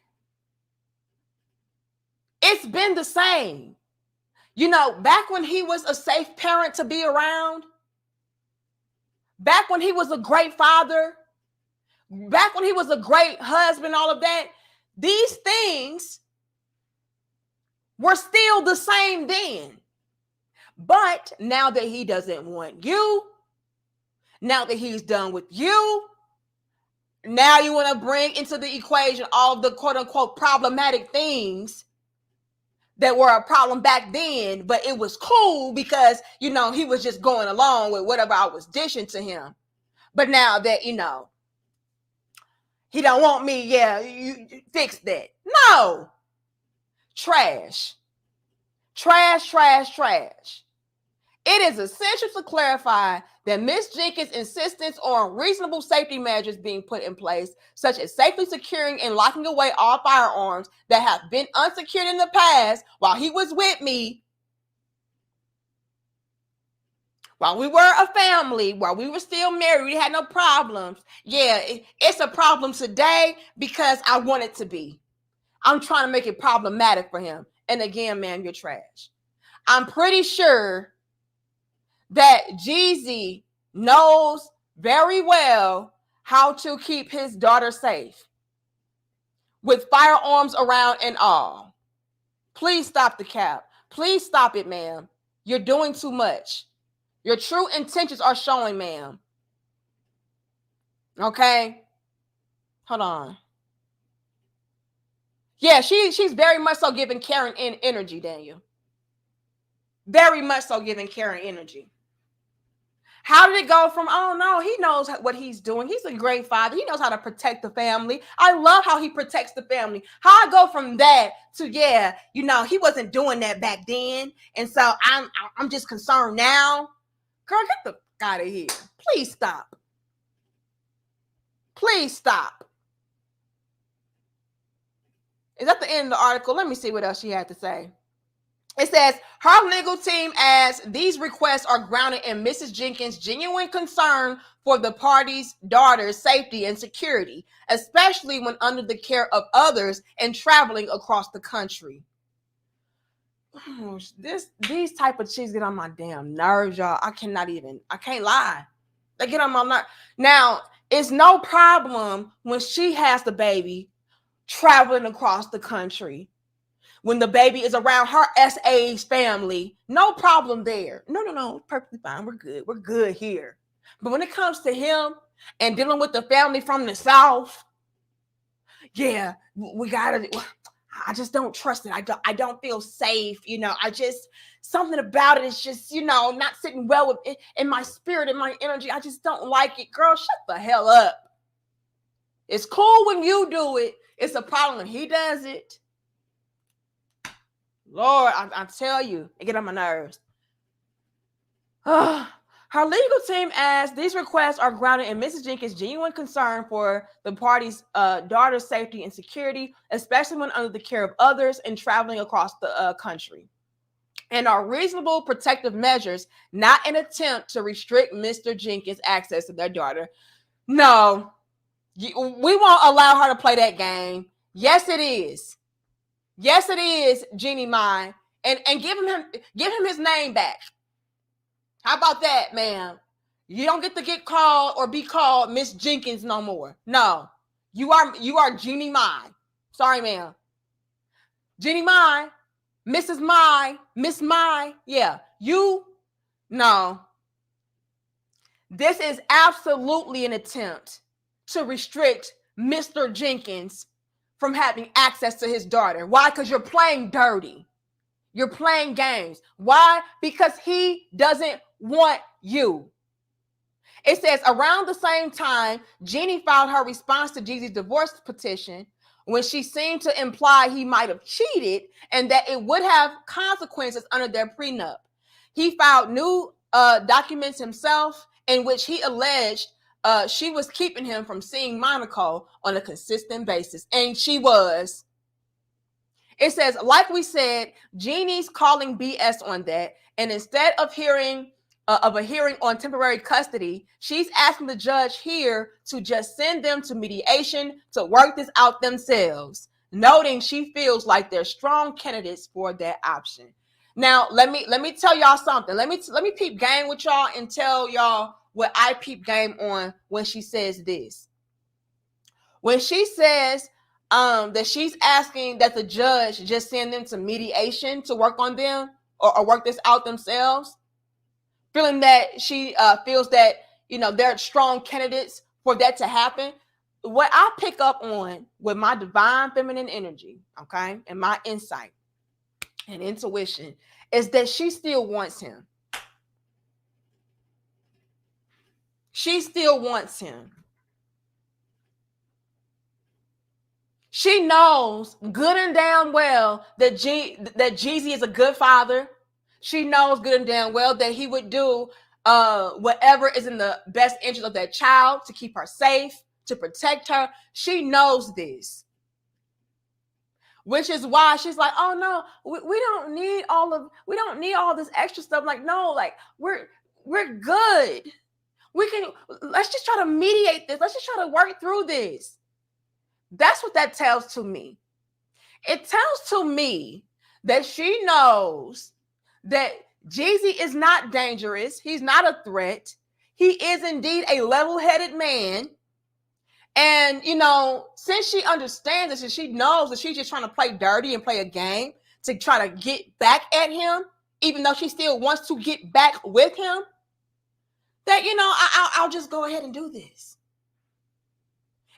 it's been the same. You know, back when he was a safe parent to be around, back when he was a great father, back when he was a great husband, all of that, these things were still the same then. But now that he doesn't want you, now that he's done with you, now you want to bring into the equation all of the quote unquote problematic things that were a problem back then, but it was cool because, you know, he was just going along with whatever I was dishing to him. But now that, you know, he don't want me, yeah, you fix that. No. Trash. Trash, trash, trash. It is essential to clarify that Ms. Jenkins' insistence on reasonable safety measures being put in place, such as safely securing and locking away all firearms that have been unsecured in the past while he was with me, while we were a family, while we were still married, we had no problems. Yeah, it's a problem today because I want it to be. I'm trying to make it problematic for him. And again, man, you're trash. I'm pretty sure that Jeezy knows very well how to keep his daughter safe with firearms around and all. Please stop the cap. Please stop it, ma'am. You're doing too much. Your true intentions are showing, ma'am. Okay? Hold on. Yeah, she's very much so giving Karen energy, Daniel. Very much so giving Karen energy. How did it go from, oh no, he knows what he's doing. He's a great father. He knows how to protect the family. I love how he protects the family. How I go from that to, yeah, you know, he wasn't doing that back then. And so I'm just concerned now. Girl, get the fuck out of here. Please stop. Please stop. Is that the end of the article? Let me see what else she had to say. It says, her legal team adds, these requests are grounded in Mrs. Jenkins' genuine concern for the party's daughter's safety and security, especially when under the care of others and traveling across the country. Oh, these type of chicks get on my damn nerves, y'all. I can't lie. They get on my nerves. Now, it's no problem when she has the baby traveling across the country. when the baby is around her S.A.'s family, no problem there. No, perfectly fine. We're good here. But when it comes to him and dealing with the family from the South, yeah, we gotta. I just don't trust it. I don't feel safe. Something about it is just, not sitting well with it in my spirit and my energy. I just don't like it. Girl, shut the hell up. It's cool when you do it. It's a problem when he does it. Lord, I tell you, it get on my nerves. Her legal team asks, these requests are grounded in Mrs. Jenkins' genuine concern for the party's daughter's safety and security, especially when under the care of others and traveling across the country, and are reasonable protective measures, not an attempt to restrict Mr. Jenkins' access to their daughter. No, we won't allow her to play that game. Yes, it is. Yes, it is, Jeannie Mai. And give him his name back. How about that, ma'am? You don't get to get called or be called Miss Jenkins no more. No. You are Jeannie Mai. Sorry, ma'am. Jeannie Mai, Mrs. Mai, Miss Mai. Yeah. No. This is absolutely an attempt to restrict Mr. Jenkins from having access to his daughter. Why? Because you're playing dirty. You're playing games. Why? Because he doesn't want you. It says around the same time, Jeannie filed her response to Jeezy's divorce petition when she seemed to imply he might have cheated and that it would have consequences under their prenup. He filed new documents himself in which he alleged she was keeping him from seeing Monaco on a consistent basis. And she was. It says, like we said, Jeannie's calling BS on that. And instead of a hearing on temporary custody, she's asking the judge here to just send them to mediation to work this out themselves, noting she feels like they're strong candidates for that option. Now, let me tell y'all something. Let me peep game with y'all and tell y'all what I peep game on when she says this. When she says that she's asking that the judge just send them to mediation to work on them or work this out themselves, feeling that she feels that, they're strong candidates for that to happen. What I pick up on with my divine feminine energy, okay, and my insight and intuition is that she still wants him. She still wants him. She knows good and damn well that Jeezy is a good father. She knows good and damn well that he would do whatever is in the best interest of that child to keep her safe, to protect her. She knows this. Which is why she's like, oh no, we don't need all this extra stuff. Like, no, like we're good. Let's just try to mediate this. Let's just try to work through this. That's what that tells to me. It tells to me that she knows that Jeezy is not dangerous. He's not a threat. He is indeed a level-headed man. And, since she understands this and she knows that she's just trying to play dirty and play a game to try to get back at him, even though she still wants to get back with him, that, I'll just go ahead and do this.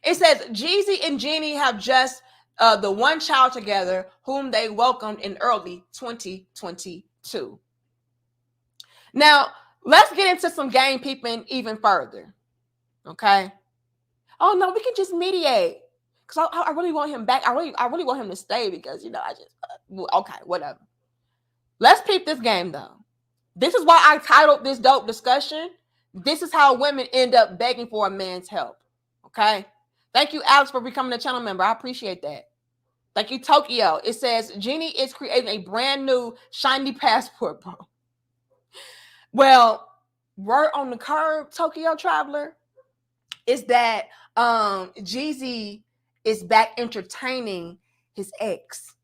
It says Jeezy and Jeannie have just the one child together whom they welcomed in early 2022. Now, let's get into some game peeping even further. Okay. Oh no, we can just mediate. Because I really want him back. I really want him to stay because, okay, whatever. Let's peep this game though. This is why I titled this dope discussion. This is how women end up begging for a man's help. Okay. Thank you, Alex, for becoming a channel member. I appreciate that. Thank you, Tokyo. It says, Jeannie is creating a brand new shiny passport, bro. Well, word on the curb, Tokyo Traveler, is that Jeezy is back entertaining his ex.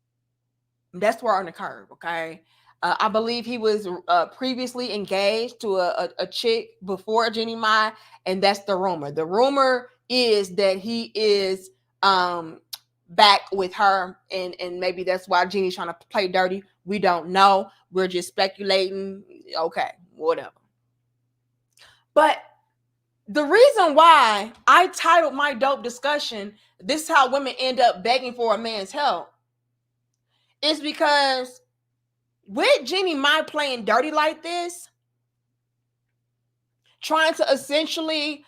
That's word on the curb, okay? I believe he was previously engaged to a chick before Jeannie Mai, and that's the rumor. The rumor is that he is back with her, and maybe that's why Jeannie's trying to play dirty. We don't know. We're just speculating. Okay, whatever. But the reason why I titled my dope discussion, "This is how women end up begging for a man's help," is because with Jeannie Mai playing dirty like this, trying to essentially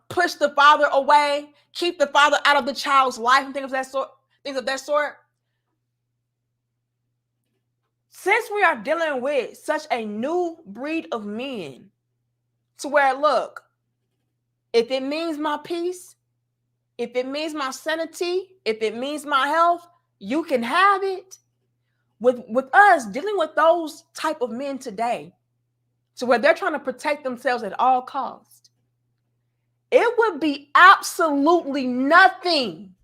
push the father away, keep the father out of the child's life, and things of that sort. Since we are dealing with such a new breed of men, to where, look, if it means my peace, if it means my sanity, if it means my health, you can have it. With us dealing with those type of men today, to where they're trying to protect themselves at all costs, it would be absolutely nothing.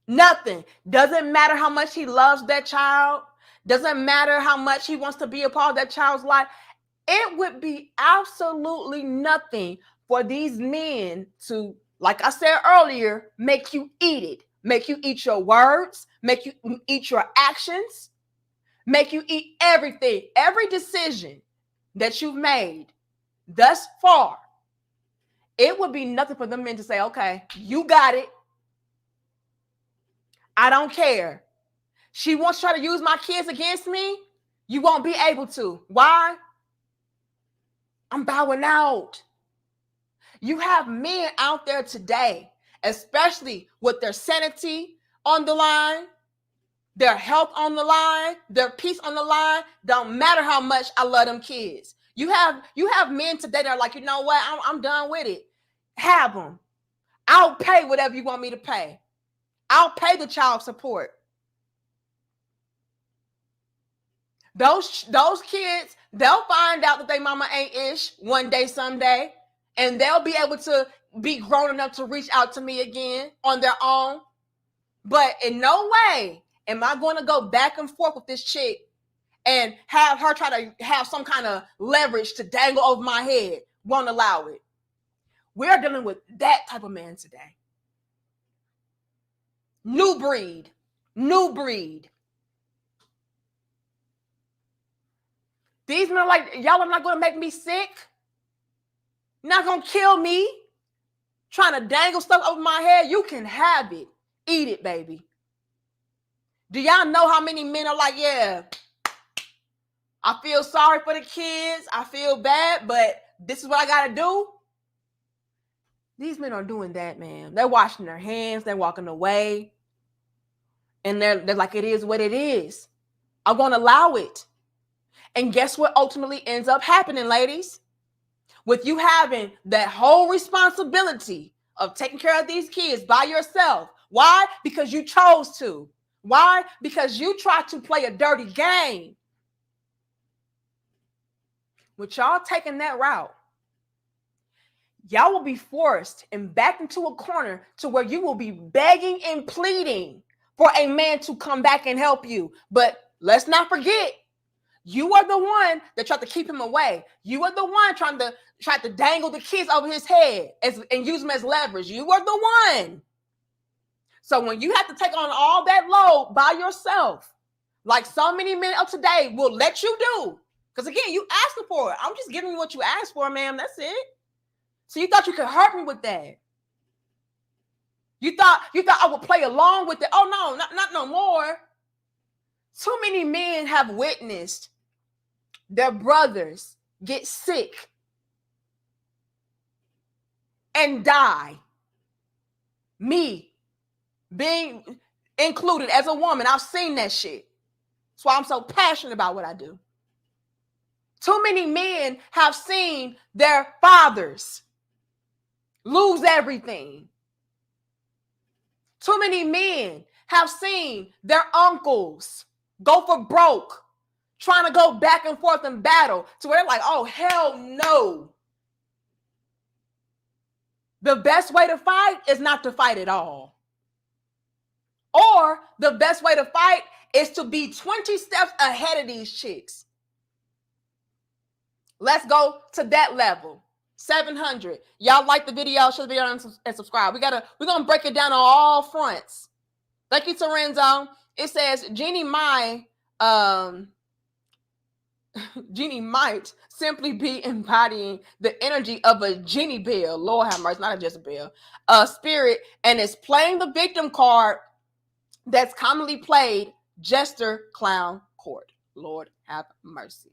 Doesn't matter how much he loves that child. Doesn't matter how much he wants to be a part of that child's life. It would be absolutely nothing for these men to, like I said earlier, make you eat it. Make you eat your words. Make you eat your actions. Make you eat everything. Every decision that you've made thus far. It would be nothing for them men to say, okay, you got it. I don't care. She wants to try to use my kids against me. You won't be able to. Why? I'm bowing out. You have men out there today, especially with their sanity on the line, their health on the line, their peace on the line. Don't matter how much I love them kids. You have men today that are like, you know what? I'm done with it. Have them. I'll pay whatever you want me to pay. I'll pay the child support. Those kids, they'll find out that their mama ain't ish one day, someday, and they'll be able to be grown enough to reach out to me again on their own. But in no way am I going to go back and forth with this chick and have her try to have some kind of leverage to dangle over my head. Won't allow it. We're dealing with that type of man today. New breed. These men are like, y'all are not going to make me sick. You're not going to kill me. Trying to dangle stuff over my head. You can have it. Eat it, baby. Do y'all know how many men are like, yeah, I feel sorry for the kids. I feel bad, but this is what I got to do. These men are doing that, man. They're washing their hands. They're walking away. And they're like, it is what it is. I'm going to allow it. And guess what ultimately ends up happening, ladies? With you having that whole responsibility of taking care of these kids by yourself. Why? Because you chose to. Why? Because you tried to play a dirty game. With y'all taking that route, y'all will be forced and backed into a corner to where you will be begging and pleading for a man to come back and help you. But let's not forget, you are the one that tried to keep him away. You are the one trying to dangle the kids over his head and use them as leverage. You are the one. So when you have to take on all that load by yourself, like so many men of today will let you do, because again, you asking for it. I'm just giving you what you asked for, ma'am. That's it. So you thought you could hurt me with that. You thought I would play along with it. Oh no, not no more. Too many men have witnessed their brothers get sick and die. Me being included as a woman, I've seen that shit. That's why I'm so passionate about what I do. Too many men have seen their fathers lose everything. Too many men have seen their uncles go for broke, trying to go back and forth in battle to where they're like, oh, hell no. The best way to fight is not to fight at all. Or the best way to fight is to be 20 steps ahead of these chicks. Let's go to that level. 700. Y'all like the video, share the video and subscribe. We're gonna break it down on all fronts. Thank you, Torenzo. It says Jeannie Mai, Jeannie might simply be embodying the energy of a genie bill. Lord have mercy, not just a bill, a spirit, and is playing the victim card that's commonly played jester clown court. Lord have mercy.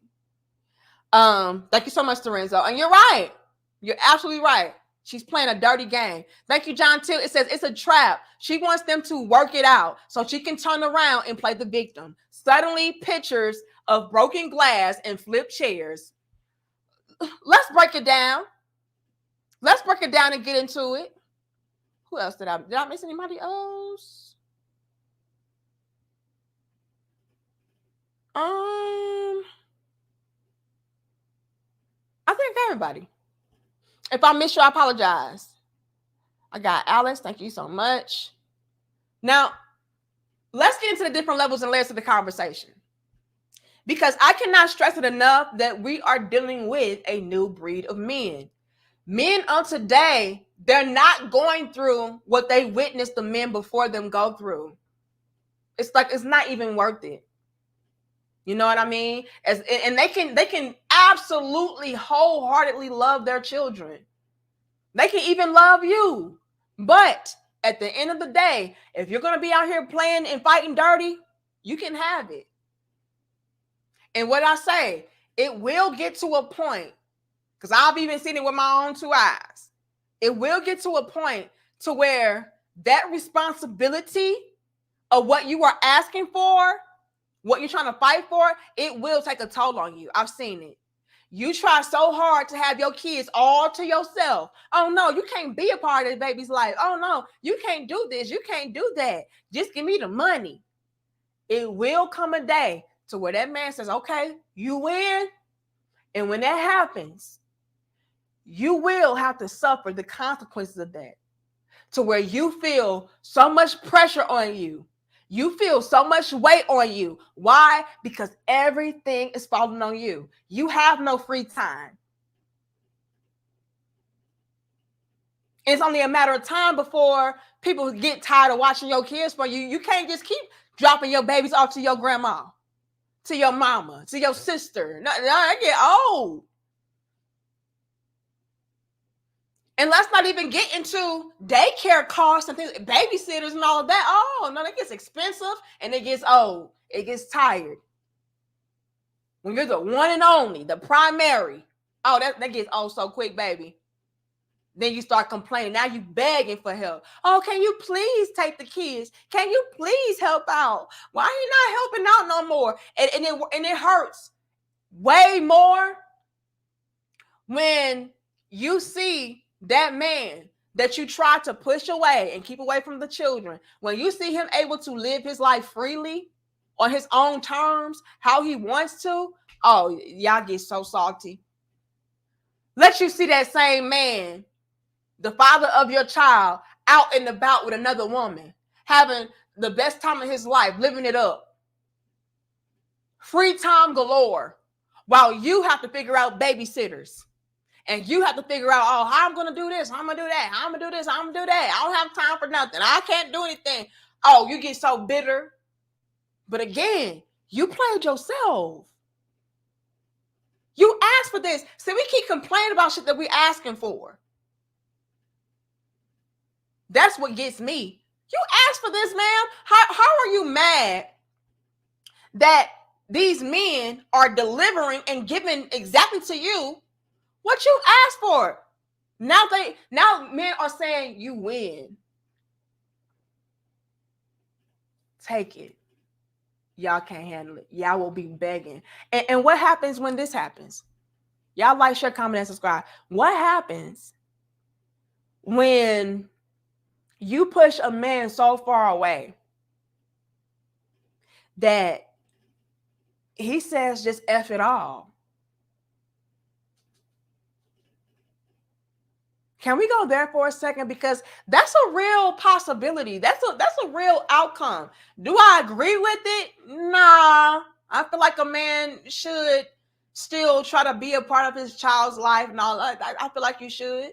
Thank you so much, Torenzo. And you're right. You're absolutely right. She's playing a dirty game. Thank you, John Till. It says it's a trap. She wants them to work it out so she can turn around and play the victim. Suddenly, pictures of broken glass and flipped chairs. Let's break it down. Let's break it down and get into it. Who else did I miss anybody else? I think everybody. If I miss you, I apologize. I got Alice. Thank you so much. Now, let's get into the different levels and layers of the conversation. Because I cannot stress it enough that we are dealing with a new breed of men. Men of today, they're not going through what they witnessed the men before them go through. It's like it's not even worth it. You know what I mean? And they can absolutely wholeheartedly love their children. They can even love you. But at the end of the day, if you're going to be out here playing and fighting dirty, you can have it. And what I say, it will get to a point, because I've even seen it with my own two eyes. It will get to a point to where that responsibility of what you are asking for, what you're trying to fight for, it will take a toll on you. I've seen it. You try so hard to have your kids all to yourself. Oh, no, you can't be a part of the baby's life. Oh, no, you can't do this. You can't do that. Just give me the money. It will come a day to where that man says, okay, you win. And when that happens, you will have to suffer the consequences of that, to where you feel so much pressure on you. You feel so much weight on you. Why? Because everything is falling on you. You have no free time. It's only a matter of time before people get tired of watching your kids for you. You can't just keep dropping your babies off to your grandma, to your mama, to your sister. No, I get old. And let's not even get into daycare costs and things, babysitters and all of that. Oh, no, that gets expensive and it gets old. It gets tired. When you're the one and only, the primary, oh, that gets old so quick, baby. Then you start complaining. Now you begging for help. Oh, can you please take the kids? Can you please help out? Why are you not helping out no more? And it hurts way more when you see that man that you try to push away and keep away from the children, when you see him able to live his life freely on his own terms, how he wants to, oh, y'all get so salty. Let you see that same man, the father of your child, out and about with another woman, having the best time of his life, living it up. Free time galore, while you have to figure out babysitters. And you have to figure out, oh, how I'm going to do this, how I'm going to do that, how I'm going to do this, how I'm going to do that. I don't have time for nothing. I can't do anything. Oh, you get so bitter. But again, you played yourself. You asked for this. See, we keep complaining about shit that we're asking for. That's what gets me. You asked for this, ma'am. How are you mad that these men are delivering and giving exactly to you what you asked for? Now men are saying you win. Take it. Y'all can't handle it. Y'all will be begging. And what happens when this happens? Y'all like, share, comment, and subscribe. What happens when you push a man so far away that he says just F it all? Can we go there for a second? Because that's a real possibility. That's a real outcome. Do I agree with it? Nah. I feel like a man should still try to be a part of his child's life and all that. I feel like you should.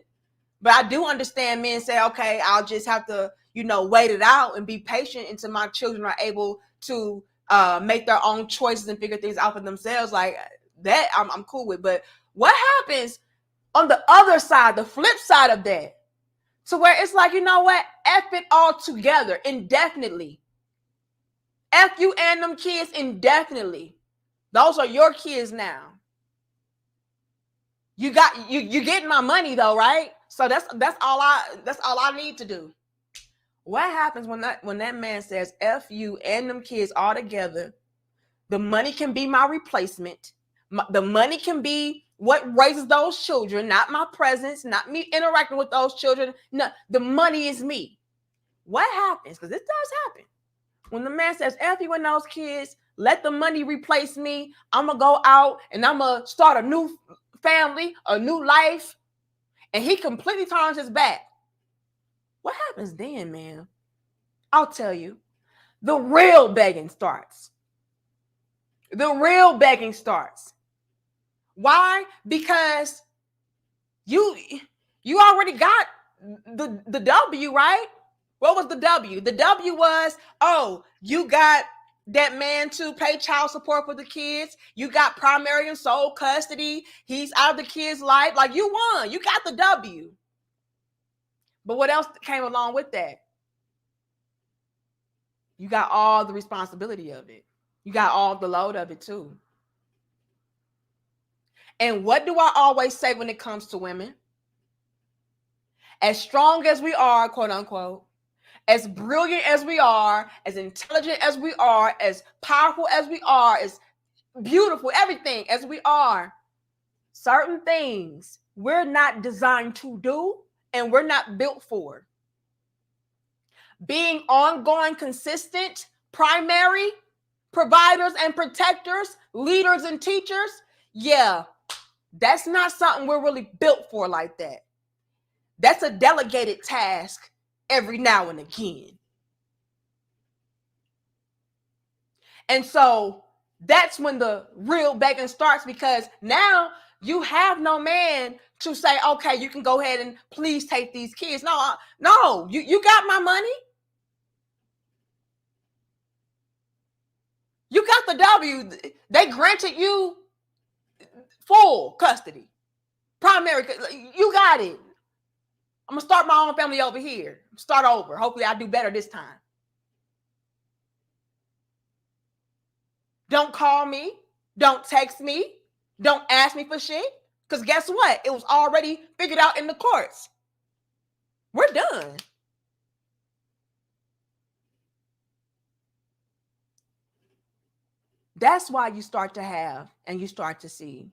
But I do understand men say, okay, I'll just have to, wait it out and be patient until my children are able to make their own choices and figure things out for themselves. Like that, I'm cool with. But what happens on the other side, the flip side of that, to where it's like, you know what? F it all together indefinitely. F you and them kids indefinitely. Those are your kids now. You getting my money though, right? So that's all I need to do. What happens when that man says F you and them kids all together? The money can be my replacement. The money can be what raises those children, not my presence, not me interacting with those children. No, the money is me. What happens? Because this does happen. When the man says F you and those kids, let the money replace me. I'm going to go out and I'm going to start a new family, a new life. And he completely turns his back. What happens then, man? I'll tell you. The real begging starts. The real begging starts. Why? Because you already got the W, right? What was the W? The W was, oh, you got that man to pay child support for the kids. You got primary and sole custody. He's out of the kid's life. Like, you won. You got the W. But what else came along with that? You got all the responsibility of it. You got all the load of it too. And what do I always say when it comes to women? As strong as we are, quote unquote, as brilliant as we are, as intelligent as we are, as powerful as we are, as beautiful, everything as we are, certain things we're not designed to do and we're not built for. Being ongoing, consistent, primary providers and protectors, leaders and teachers, yeah, that's not something we're really built for like that. That's a delegated task every now and again. And so that's when the real begging starts, because now you have no man to say, okay, you can go ahead and please take these kids. No, you got my money. You got the W. They granted you full custody. Primary, you got it. I'm going to start my own family over here. Start over. Hopefully I do better this time. Don't call me. Don't text me. Don't ask me for shit. Because guess what? It was already figured out in the courts. We're done. That's why you start to have and you start to see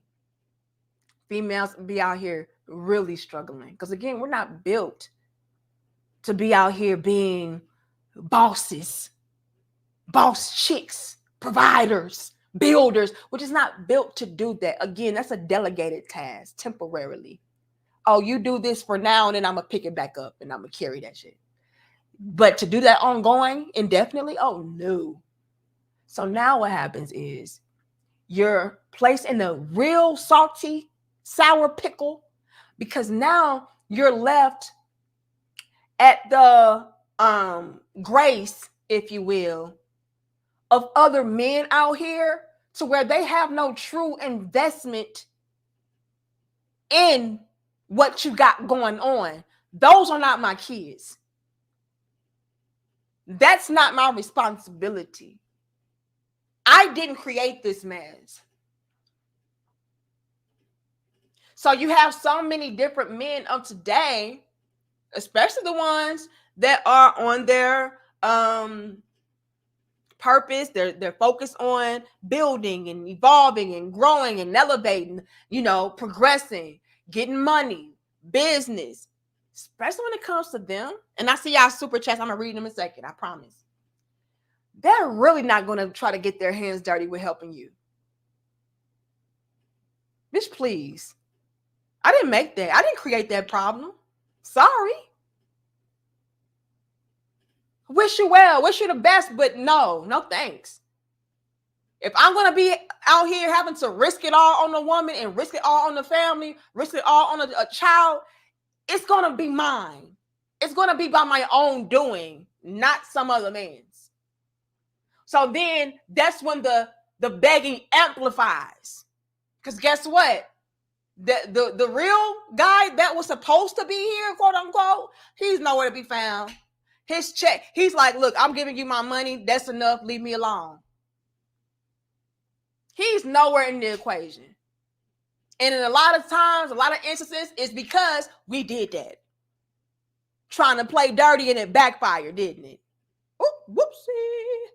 females be out here really struggling. Because again, we're not built to be out here being bosses, boss chicks, providers, builders. We're just not built to do that. Again, that's a delegated task temporarily. Oh, you do this for now, and then I'm going to pick it back up and I'm going to carry that shit. But to do that ongoing, indefinitely, oh no. So now what happens is you're placed in a real salty, sour pickle, because now you're left at the grace, if you will, of other men out here, to where they have no true investment in what you got going on. Those are not my kids. That's not my responsibility. I didn't create this mess. So you have so many different men of today, especially the ones that are on their purpose. They're focused on building and evolving and growing and elevating, progressing, getting money, business, especially when it comes to them. And I see y'all super chats. I'm gonna read them in a second, I promise. They're really not going to try to get their hands dirty with helping you. Bitch, please. I didn't make that. I didn't create that problem. Sorry. Wish you well. Wish you the best, but no thanks. If I'm going to be out here having to risk it all on the woman and risk it all on the family, risk it all on a child, it's going to be mine. It's going to be by my own doing, not some other man's. So then that's when the begging amplifies. Because guess what? The real guy that was supposed to be here, quote unquote, he's nowhere to be found. His check, he's like, look, I'm giving you my money. That's enough. Leave me alone. He's nowhere in the equation. And in a lot of times, a lot of instances, it's because we did that. Trying to play dirty and it backfired, didn't it? Ooh, whoopsie.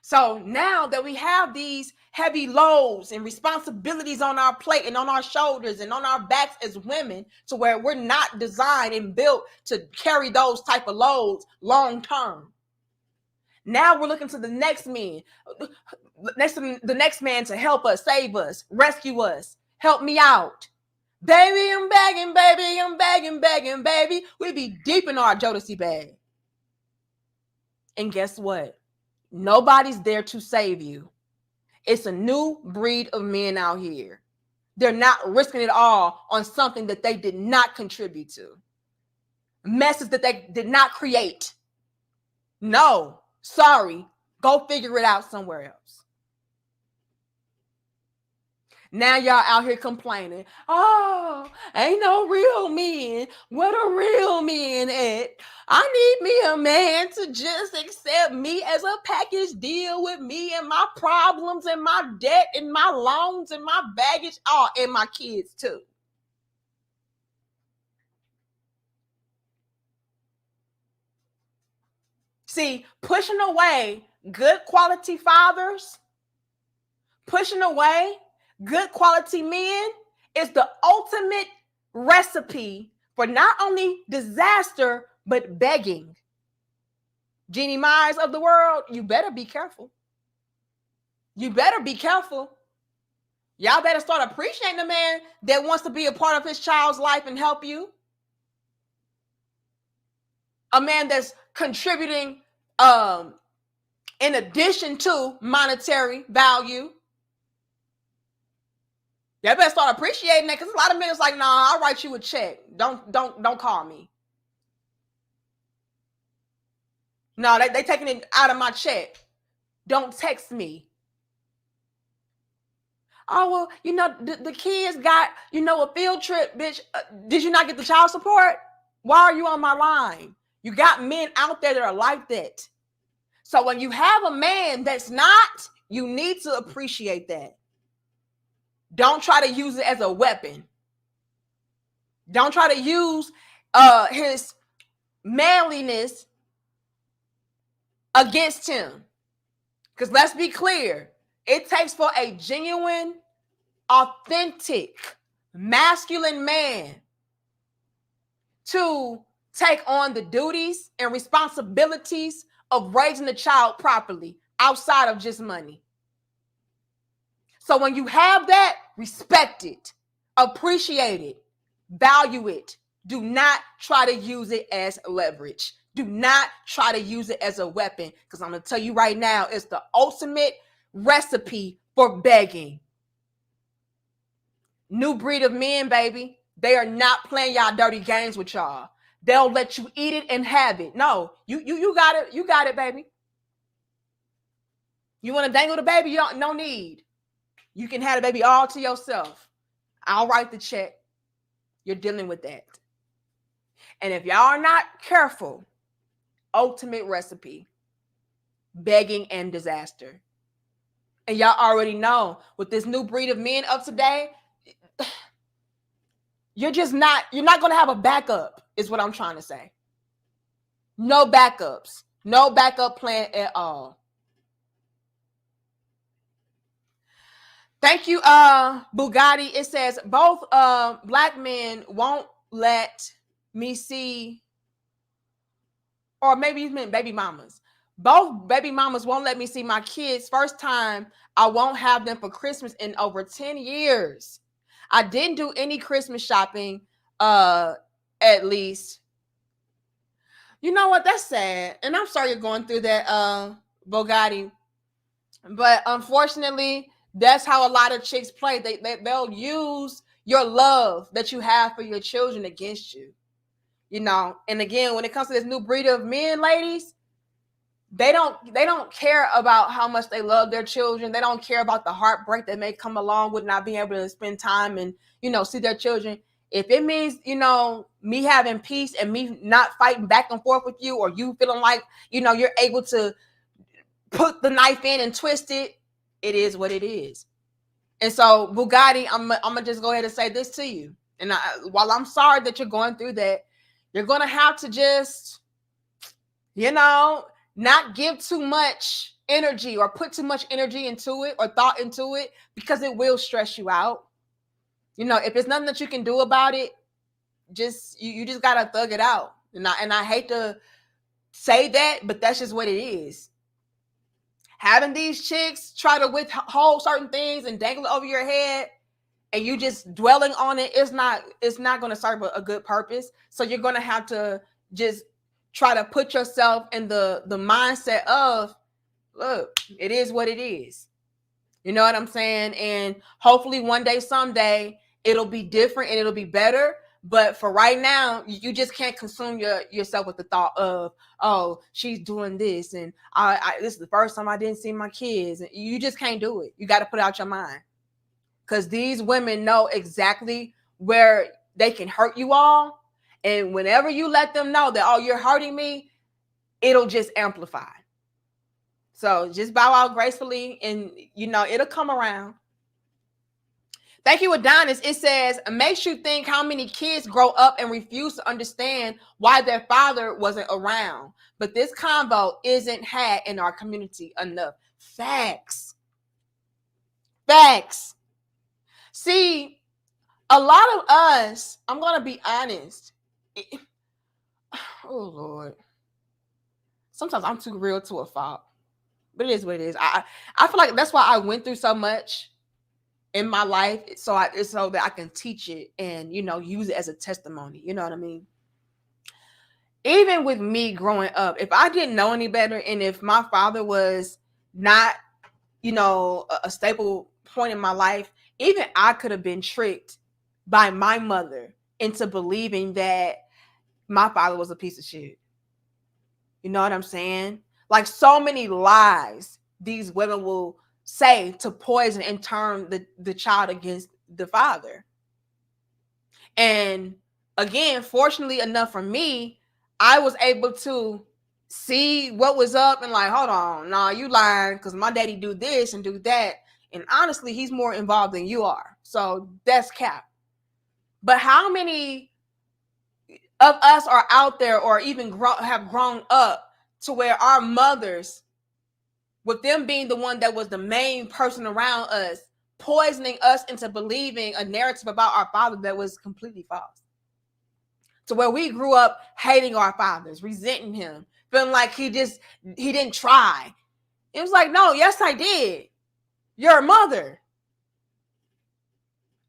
So now that we have these heavy loads and responsibilities on our plate and on our shoulders and on our backs as women, to where we're not designed and built to carry those type of loads long term. Now we're looking to the next man, the next man to help us, save us, rescue us, help me out. Baby, I'm begging, baby, I'm begging, begging, baby. We be deep in our Jodeci bag. And guess what? Nobody's there to save you. It's a new breed of men out here. They're not risking it all on something that they did not contribute to. Messes that they did not create. No, sorry. Go figure it out somewhere else. Now y'all out here complaining. Oh, ain't no real men. What a real man at? I need me a man to just accept me as a package deal with me and my problems and my debt and my loans and my baggage. Oh, and my kids too. See, pushing away good quality fathers, pushing away good quality men is the ultimate recipe for not only disaster, but begging. Jeannie Mai of the world, you better be careful. You better be careful. Y'all better start appreciating the man that wants to be a part of his child's life and help you. A man that's contributing in addition to monetary value. Y'all better start appreciating that, because a lot of men is like, nah, I'll write you a check. Don't call me. No, they taking it out of my check. Don't text me. Oh, well, the kids got, a field trip, bitch. Did you not get the child support? Why are you on my line? You got men out there that are like that. So when you have a man that's not, you need to appreciate that. Don't try to use it as a weapon. Don't try to use his manliness against him. Because let's be clear, it takes for a genuine, authentic, masculine man to take on the duties and responsibilities of raising the child properly outside of just money. So when you have that, respect it, appreciate it, value it. Do not try to use it as leverage. Do not try to use it as a weapon, because I'm going to tell you right now, it's the ultimate recipe for begging. New breed of men, baby. They are not playing y'all dirty games with y'all. They'll let you eat it and have it. No, you got it. You got it, baby. You want to dangle the baby? You don't, no need. You can have the baby all to yourself. I'll write the check. You're dealing with that. And if y'all are not careful, ultimate recipe, begging and disaster. And y'all already know, with this new breed of men of today, you're not going to have a backup, is what I'm trying to say. No backups. No backup plan at all. Thank you, Bugatti. It says both black men won't let me see, or maybe you meant baby mamas. Both baby mamas won't let me see my kids. First time I won't have them for Christmas in over 10 years. I didn't do any Christmas shopping, at least. You know what? That's sad. And I'm sorry you're going through that, Bugatti. But unfortunately, that's how a lot of chicks play. They'll use your love that you have for your children against you. You know, and again, when it comes to this new breed of men, ladies, they don't care about how much they love their children. They don't care about the heartbreak that may come along with not being able to spend time and, see their children. If it means, me having peace and me not fighting back and forth with you, or you feeling like, you're able to put the knife in and twist it, it is what it is. And so, Bugatti, I'm gonna just go ahead and say this to you. And while I'm sorry that you're going through that, you're gonna have to just, not give too much energy or put too much energy into it or thought into it, because it will stress you out. If there's nothing that you can do about it, just you just gotta thug it out. And I hate to say that, but that's just what it is. Having these chicks try to withhold certain things and dangle it over your head, and you just dwelling on it, it's not going to serve a good purpose. So you're going to have to just try to put yourself in the mindset of, look, it is what it is. You know what I'm saying? And hopefully one day, someday, it'll be different and it'll be better. But for right now, you just can't consume yourself with the thought of, oh, she's doing this, and this is the first time I didn't see my kids. And you just can't do it. You got to put out your mind, because these women know exactly where they can hurt you all. And whenever you let them know that, oh, you're hurting me, it'll just amplify. So just bow out gracefully, and it'll come around. Thank you, Adonis. It says, it makes you think how many kids grow up and refuse to understand why their father wasn't around. But this convo isn't had in our community enough. Facts. See, a lot of us, I'm going to be honest. Oh, Lord. Sometimes I'm too real to a fault. But it is what it is. I feel like that's why I went through so much in my life, so that I can teach it and use it as a testimony. You know what I mean? Even with me growing up, if I didn't know any better, and if my father was not, a staple point in my life, even I could have been tricked by my mother into believing that my father was a piece of shit. You know what I'm saying? Like, so many lies these women will say to poison and turn the child against the father. And again, fortunately enough for me, I was able to see what was up and like, hold on, nah, you lying, because my daddy do this and do that. And honestly, he's more involved than you are. So that's cap. But how many of us are out there, or even have grown up to where our mothers, with them being the one that was the main person around us, poisoning us into believing a narrative about our father that was completely false. To where we grew up hating our fathers, resenting him, feeling like he didn't try. It was like, no, yes, I did. You're a mother.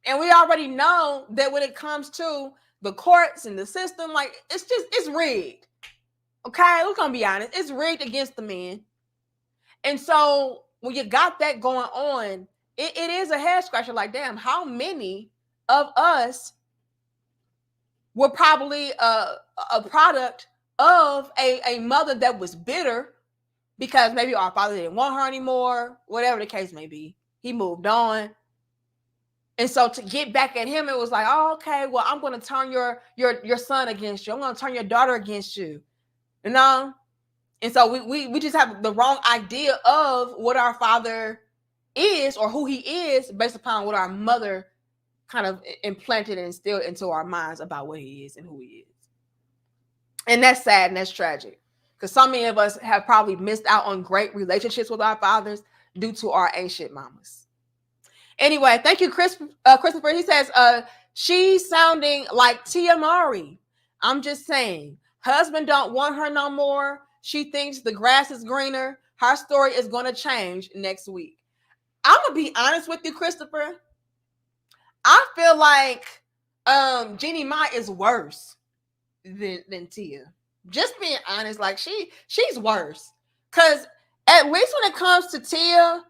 And we already know that when it comes to the courts and the system, like, it's rigged. Okay, we're gonna be honest. It's rigged against the men. And so when you got that going on, it is a head scratcher. Like, damn, how many of us were probably a product of a mother that was bitter because maybe our father didn't want her anymore, whatever the case may be. He moved on. And so to get back at him, it was like, oh, okay, well, I'm going to turn your son against you. I'm going to turn your daughter against you. And so we just have the wrong idea of what our father is or who he is based upon what our mother kind of implanted and instilled into our minds about what he is and who he is. And that's sad and that's tragic, because so many of us have probably missed out on great relationships with our fathers due to our ancient mamas. Anyway, thank you, Christopher. He says, she's sounding like Tia Mowry. I'm just saying, husband don't want her no more. She thinks the grass is greener. Her story is going to change next week. I'm going to be honest with you, Christopher. I feel like Jeannie Mai is worse than Tia. Just being honest, like she's worse. Because At least when it comes to Tia,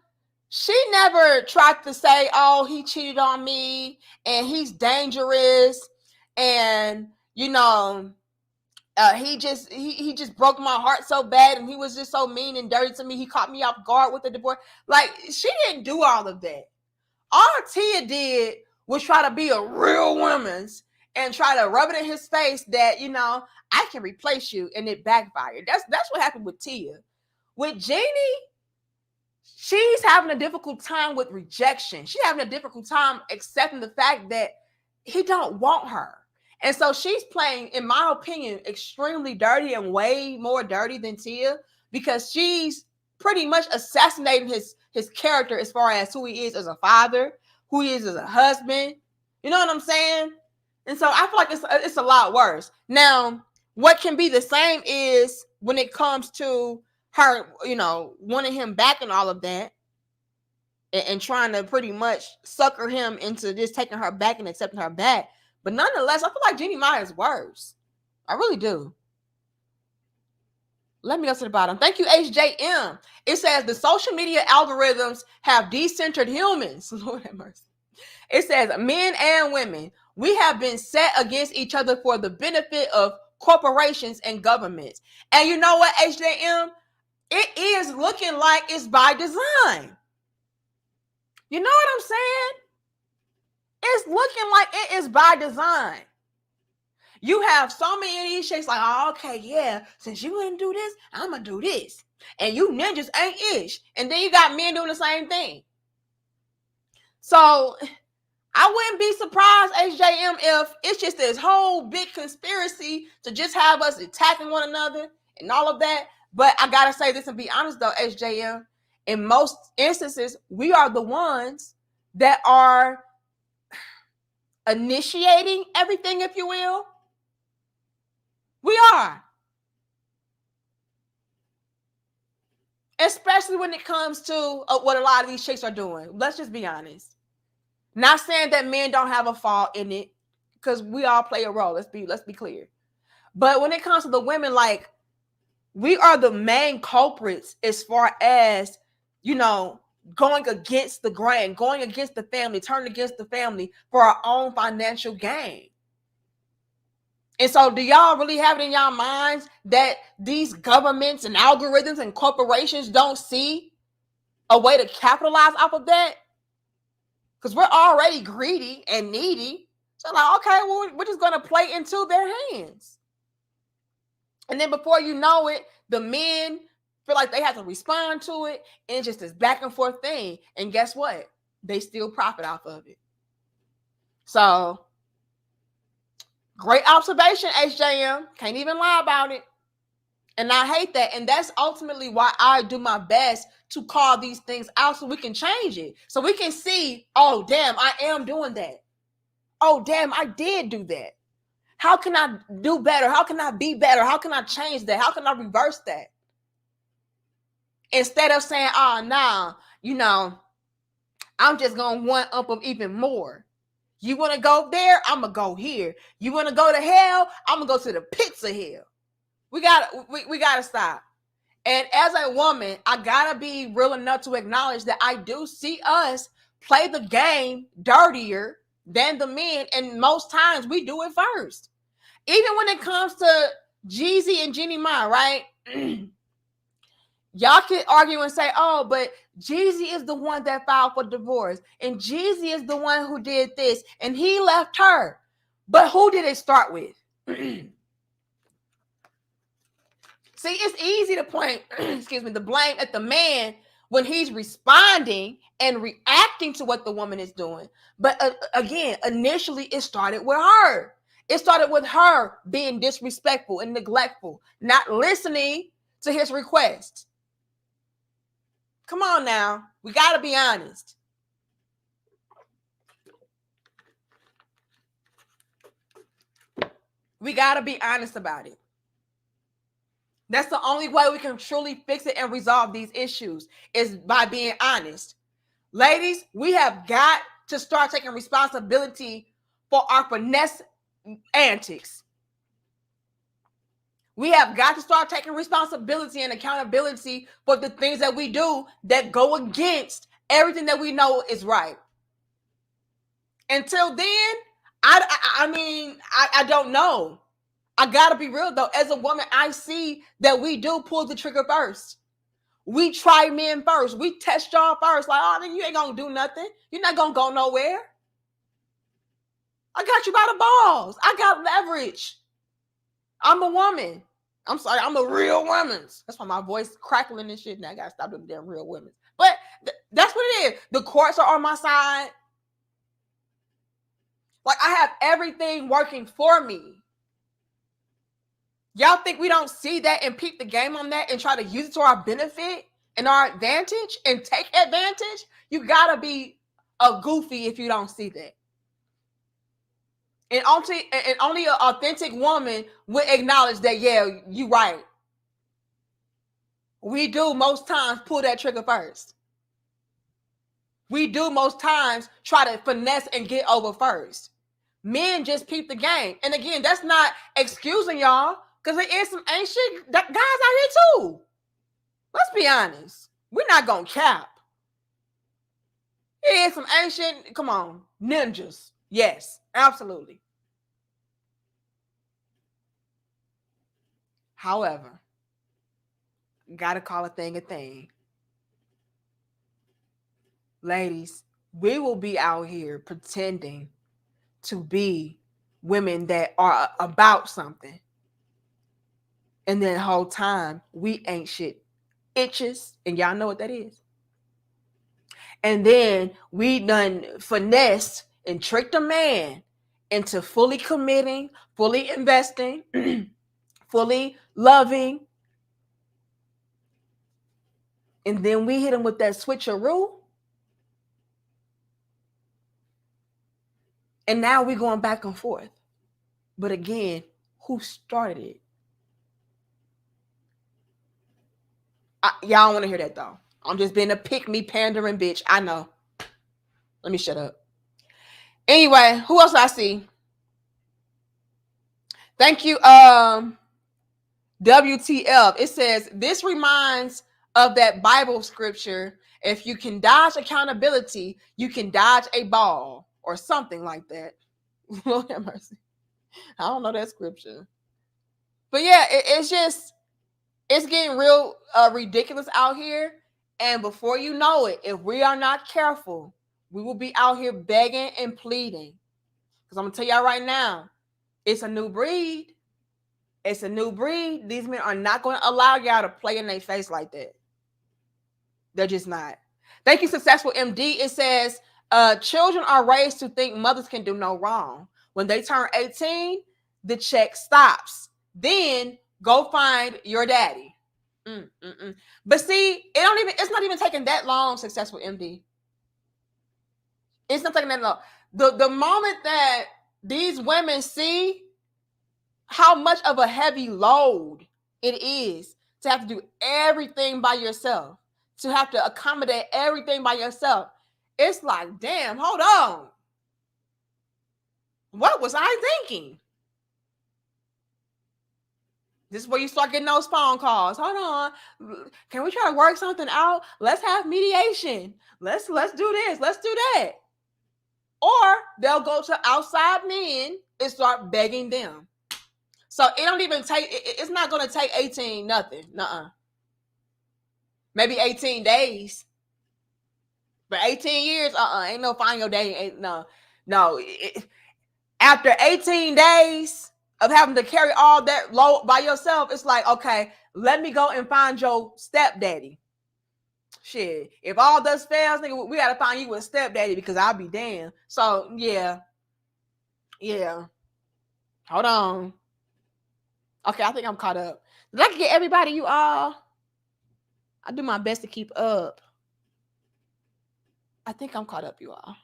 she never tried to say, oh, he cheated on me and he's dangerous and, you know, he just broke my heart so bad and he was just so mean and dirty to me. He caught me off guard with the divorce. Like, she didn't do all of that. All Tia did was try to be a real woman's and try to rub it in his face that, you know, I can replace you, and it backfired. That's what happened with Tia. With Jeannie, she's having a difficult time with rejection. She's having a difficult time accepting the fact that he don't want her. And so she's playing, in my opinion, extremely dirty and way more dirty than Tia, because she's pretty much assassinating his character as far as who he is as a father, who he is as a husband. You know what I'm saying? And so I feel like it's a lot worse. Now, what can be the same is when it comes to her, you know, wanting him back and all of that, and trying to pretty much sucker him into just taking her back and accepting her back. But nonetheless, I feel like Jeannie Mai is worse. I really do. Let me go to the bottom. Thank you, HJM. It says the social media algorithms have decentered humans. Lord have mercy. It says men and women, we have been set against each other for the benefit of corporations and governments. And you know what, HJM? It is looking like it's by design. You know what I'm saying? It's looking like it is by design. You have so many of these shakes like, oh, okay, yeah, since you didn't do this, I'm going to do this. And you ninjas ain't ish. And then you got men doing the same thing. So I wouldn't be surprised, HJM, if it's just this whole big conspiracy to just have us attacking one another and all of that. But I got to say this and be honest, though, HJM. In most instances, we are the ones that are initiating everything, if you will. We are. Especially when it comes to what a lot of these chicks are doing. Let's just be honest. Not saying that men don't have a fault in it, because we all play a role. Let's be clear. But when it comes to the women, like, we are the main culprits as far as, you know, going against the grain, going against the family, turning against the family for our own financial gain. And so do y'all really have it in y'all minds that these governments and algorithms and corporations don't see a way to capitalize off of that? Because we're already greedy and needy. So like, okay, well, we're just going to play into their hands. And then before you know it, the men feel like they have to respond to it. And it's just this back and forth thing. And guess what? They still profit off of it. So great observation, HJM. Can't even lie about it. And I hate that. And that's ultimately why I do my best to call these things out so we can change it. So we can see, oh, damn, I am doing that. Oh, damn, I did do that. How can I do better? How can I be better? How can I change that? How can I reverse that? Instead of saying, oh, nah, you know, I'm just going to one up them even more. You want to go there? I'm going to go here. You want to go to hell? I'm going to go to the pits of hell. We gotta stop. And as a woman, I gotta be real enough to acknowledge that I do see us play the game dirtier than the men, and most times we do it first. Even when it comes to Jeezy and Jeannie Mai, right? Y'all can argue and say, oh, but Jeezy is the one that filed for divorce, and Jeezy is the one who did this, and he left her. But who did it start with? See, it's easy to point, the blame at the man when he's responding and reacting to what the woman is doing. But again, initially it started with her. It started with her being disrespectful and neglectful, not listening to his requests. Come on now. We got to be honest. We got to be honest about it. That's the only way we can truly fix it and resolve these issues, is by being honest. Ladies, we have got to start taking responsibility for our finesse antics. We have got to start taking responsibility and accountability for the things that we do that go against everything that we know is right. Until then, I don't know. I gotta be real though. As a woman, I see that we do pull the trigger first. We try men first. We test y'all first. Like, oh, you ain't gonna do nothing. You're not gonna go nowhere. I got you by the balls. I got leverage. I'm a woman. I'm sorry, I'm a real woman. That's why my voice crackling and shit. Now I gotta stop doing the damn real women. But that's what it is. The courts are on my side. Like, I have everything working for me. Y'all think we don't see that and peep the game on that and try to use it to our benefit and our advantage and take advantage? You gotta be a goofy if you don't see that. And only an authentic woman would acknowledge that, yeah, you right. We do most times pull that trigger first. We do most times try to finesse and get over first. Men just peep the game. And again, that's not excusing y'all, because there is some ain't shit guys out here too. Let's be honest. We're not gonna cap. There is some ancient, come on, ninjas. Yes, absolutely. However, gotta call a thing a thing. Ladies, we will be out here pretending to be women that are about something. And then the whole time, we ain't shit. Itches, and y'all know what that is. And then we done finessed and tricked a man into fully committing, fully investing, fully loving. And then we hit him with that switcheroo. And now we're going back and forth. But again, who started it? Y'all don't want to hear that though. I'm just being a pick-me pandering bitch. I know. Let me shut up. Anyway, who else I see? Thank you, WTF. It says, this reminds of that Bible scripture. If you can dodge accountability, you can dodge a ball, or something like that. Lord have mercy. I don't know that scripture. But yeah, it's getting real ridiculous out here. And before you know it, if we are not careful, we will be out here begging and pleading. Because I'm going to tell y'all right now, it's a new breed. It's a new breed. These men are not going to allow y'all to play in their face like that. They're just not. Thank you, Successful MD. It says, children are raised to think mothers can do no wrong. When they turn 18, the check stops. Then go find your daddy. But see, it's not even taking that long, Successful MD. It's not taking that long. The moment that these women see how much of a heavy load it is to have to do everything by yourself, to have to accommodate everything by yourself, it's like, damn, hold on. What was I thinking? This is where you start getting those phone calls. Hold on. Can we try to work something out? Let's have mediation. Let's do this. Let's do that. Or they'll go to outside men and start begging them. So it don't even take, it's not going to take 18 nothing. Nuh-uh. Maybe 18 days. But 18 years, ain't no find your day. No. After 18 days of having to carry all that load by yourself, it's like, okay, let me go and find your stepdaddy. Shit, if all this fails, nigga, we gotta find you a stepdaddy, because I'll be damned. So yeah. Hold on. Okay, I think I'm caught up. Did I get everybody, you all? I do my best to keep up. I think I'm caught up, you all.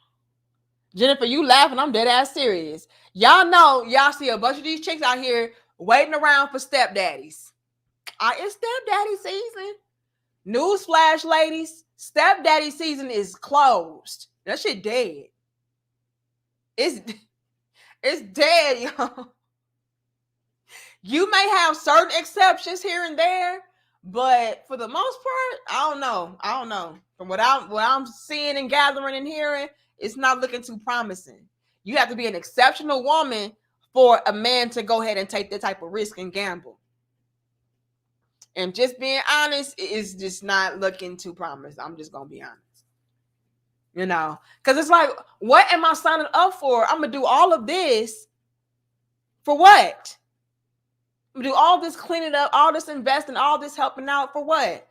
Jennifer, you laughing? I'm dead ass serious. Y'all know, y'all see a bunch of these chicks out here waiting around for stepdaddies. It's stepdaddy season. Newsflash, ladies, stepdaddy season is closed. That shit dead. It's dead, y'all. You may have certain exceptions here and there, but for the most part, I don't know. From what I'm seeing and gathering and hearing, it's not looking too promising. You have to be an exceptional woman for a man to go ahead and take that type of risk and gamble. And just being honest, it's just not looking too promising. I'm just gonna be honest. Because it's like, what am I signing up for? I'm gonna do all of this for what? I'm gonna do all this cleaning up, all this investing, all this helping out for what?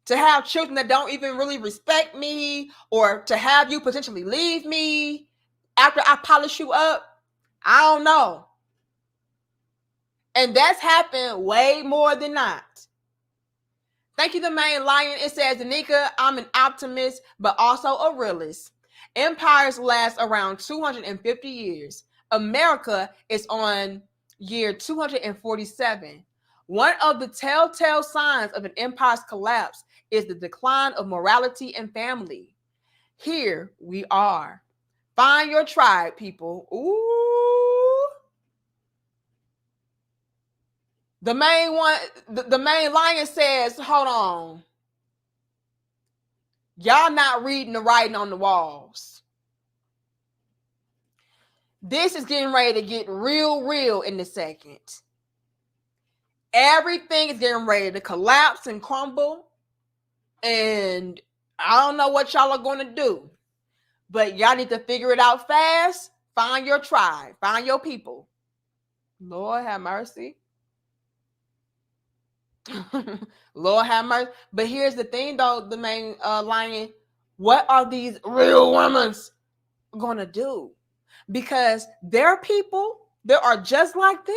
To have children that don't even really respect me, or to have you potentially leave me after I polish you up? I don't know. And that's happened way more than not. Thank you, the main lion. It says, Danica, I'm an optimist, but also a realist. Empires last around 250 years. America is on year 247. One of the telltale signs of an empire's collapse is the decline of morality and family. Here we are. Find your tribe, people. Ooh. The main lion says, hold on. Y'all not reading the writing on the walls. This is getting ready to get real in a second. Everything is getting ready to collapse and crumble. And I don't know what y'all are going to do. But y'all need to figure it out fast. Find your tribe. Find your people. Lord have mercy. Lord have mercy. But here's the thing, though, the main lion. What are these real women going to do? Because their people that are just like them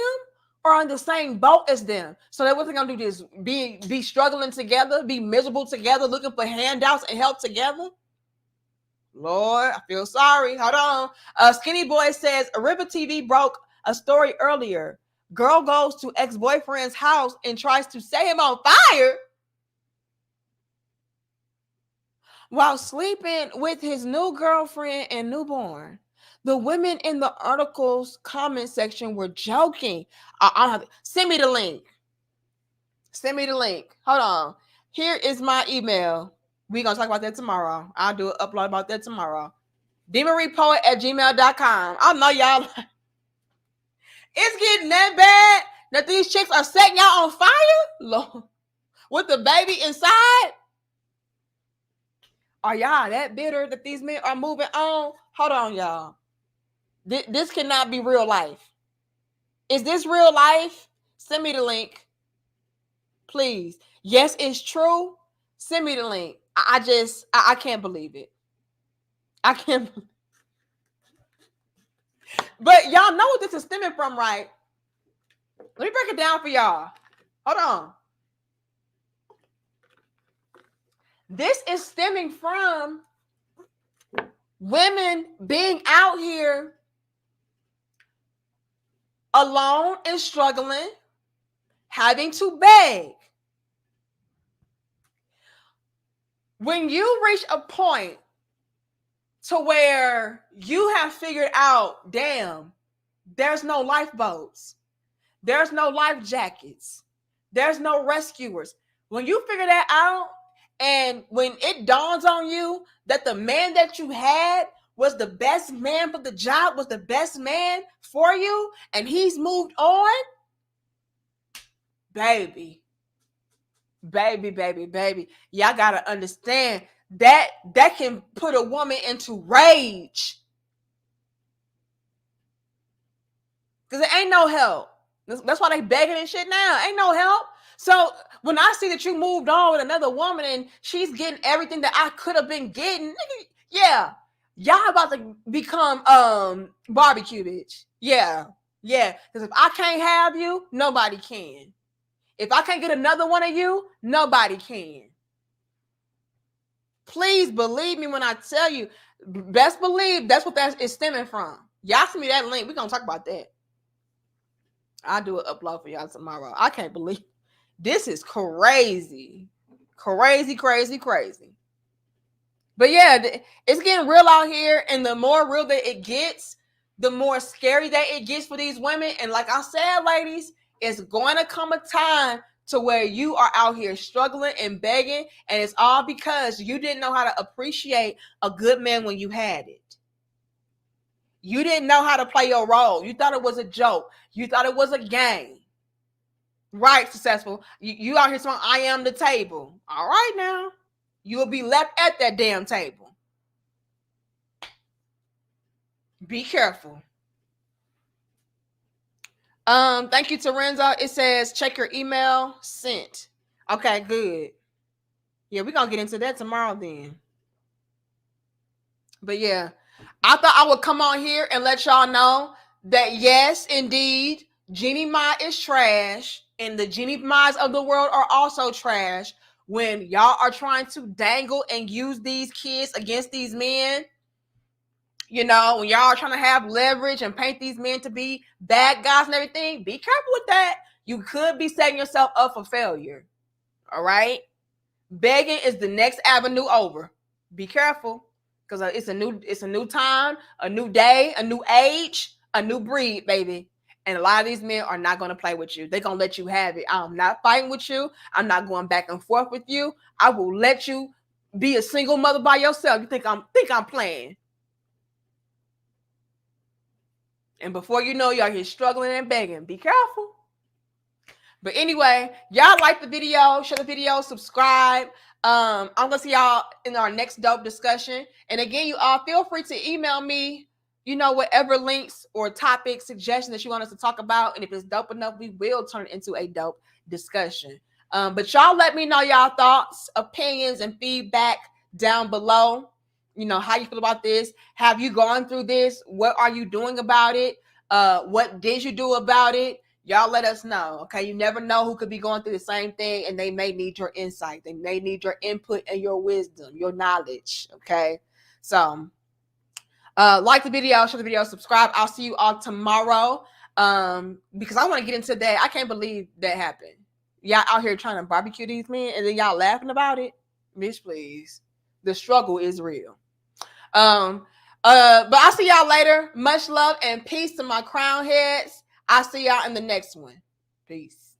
are on the same boat as them. So they wasn't going to do this, be struggling together, be miserable together, looking for handouts and help together. Lord, I feel sorry. Hold on. Skinny Boy says, River TV broke a story earlier. Girl goes to ex-boyfriend's house and tries to set him on fire while sleeping with his new girlfriend and newborn. The women in the article's comment section were joking. Send me the link. Send me the link. Hold on. Here is my email. We're going to talk about that tomorrow. I'll do an upload about that tomorrow. demonrepoet@gmail.com. I know y'all. It's getting that bad that these chicks are setting y'all on fire? Lord. With the baby inside? Are y'all that bitter that these men are moving on? Hold on, y'all. This cannot be real life. Is this real life? Send me the link. Please. Yes, it's true. Send me the link. I can't believe it. I can't. But y'all know what this is stemming from, right? Let me break it down for y'all. Hold on. This is stemming from women being out here alone and struggling, having to beg. When you reach a point to where you have figured out, damn, there's no lifeboats, there's no life jackets, there's no rescuers. When you figure that out, and when it dawns on you that the man that you had was the best man for the job, was the best man for you, and he's moved on, baby, y'all gotta understand that can put a woman into rage. Because it ain't no help. That's why they begging and shit now. Ain't no help. So when I see that you moved on with another woman and she's getting everything that I could have been getting, yeah, y'all about to become barbecue, bitch. Yeah. Because if I can't have you, nobody can. If I can't get another one of you, nobody can. Please believe me when I tell you. Best believe that's what that is stemming from. Y'all send me that link. We're going to talk about that. I'll do an upload for y'all tomorrow. I can't believe this is crazy. Crazy. But yeah, it's getting real out here. And the more real that it gets, the more scary that it gets for these women. And like I said, ladies, it's going to come a time to where you are out here struggling and begging, and it's all because you didn't know how to appreciate a good man when you had it. You didn't know how to play your role. You thought it was a joke. You thought it was a game. Right, successful. You out here saying, I am the table. All right now. You will be left at that damn table. Be careful. Thank you, Terenza. It says check your email. Sent. Okay, good. Yeah, we're gonna get into that tomorrow then. But yeah, I thought I would come on here and let y'all know that yes, indeed, Jeannie Mai is trash, and the Jeannie Mai's of the world are also trash. When y'all are trying to dangle and use these kids against these men, you know, when y'all are trying to have leverage and paint these men to be bad guys and everything, be careful with that. You could be setting yourself up for failure. All right? Begging is the next avenue over. Be careful, because it's a new time, a new day, a new age, a new breed, baby. And a lot of these men are not going to play with you. They're going to let you have it. I'm not fighting with you. I'm not going back and forth with you. I will let you be a single mother by yourself. You think I'm playing. And before you know, y'all here struggling and begging. Be careful. But anyway, y'all like the video, share the video, subscribe. I'm gonna see y'all in our next dope discussion. And again, you all feel free to email me, you know, whatever links or topic suggestions that you want us to talk about. And if it's dope enough, we will turn it into a dope discussion. But y'all let me know y'all thoughts, opinions, and feedback down below. You know, how you feel about this. Have you gone through this? What are you doing about it? What did you do about it? Y'all let us know, okay? You never know who could be going through the same thing, and they may need your insight. They may need your input and your wisdom, your knowledge, okay? So, like the video, share the video, subscribe. I'll see you all tomorrow because I want to get into that. I can't believe that happened. Y'all out here trying to barbecue these men, and then y'all laughing about it? Bitch, please. The struggle is real. But I'll see y'all later. Much love and peace to my crown heads. I'll see y'all in the next one. Peace.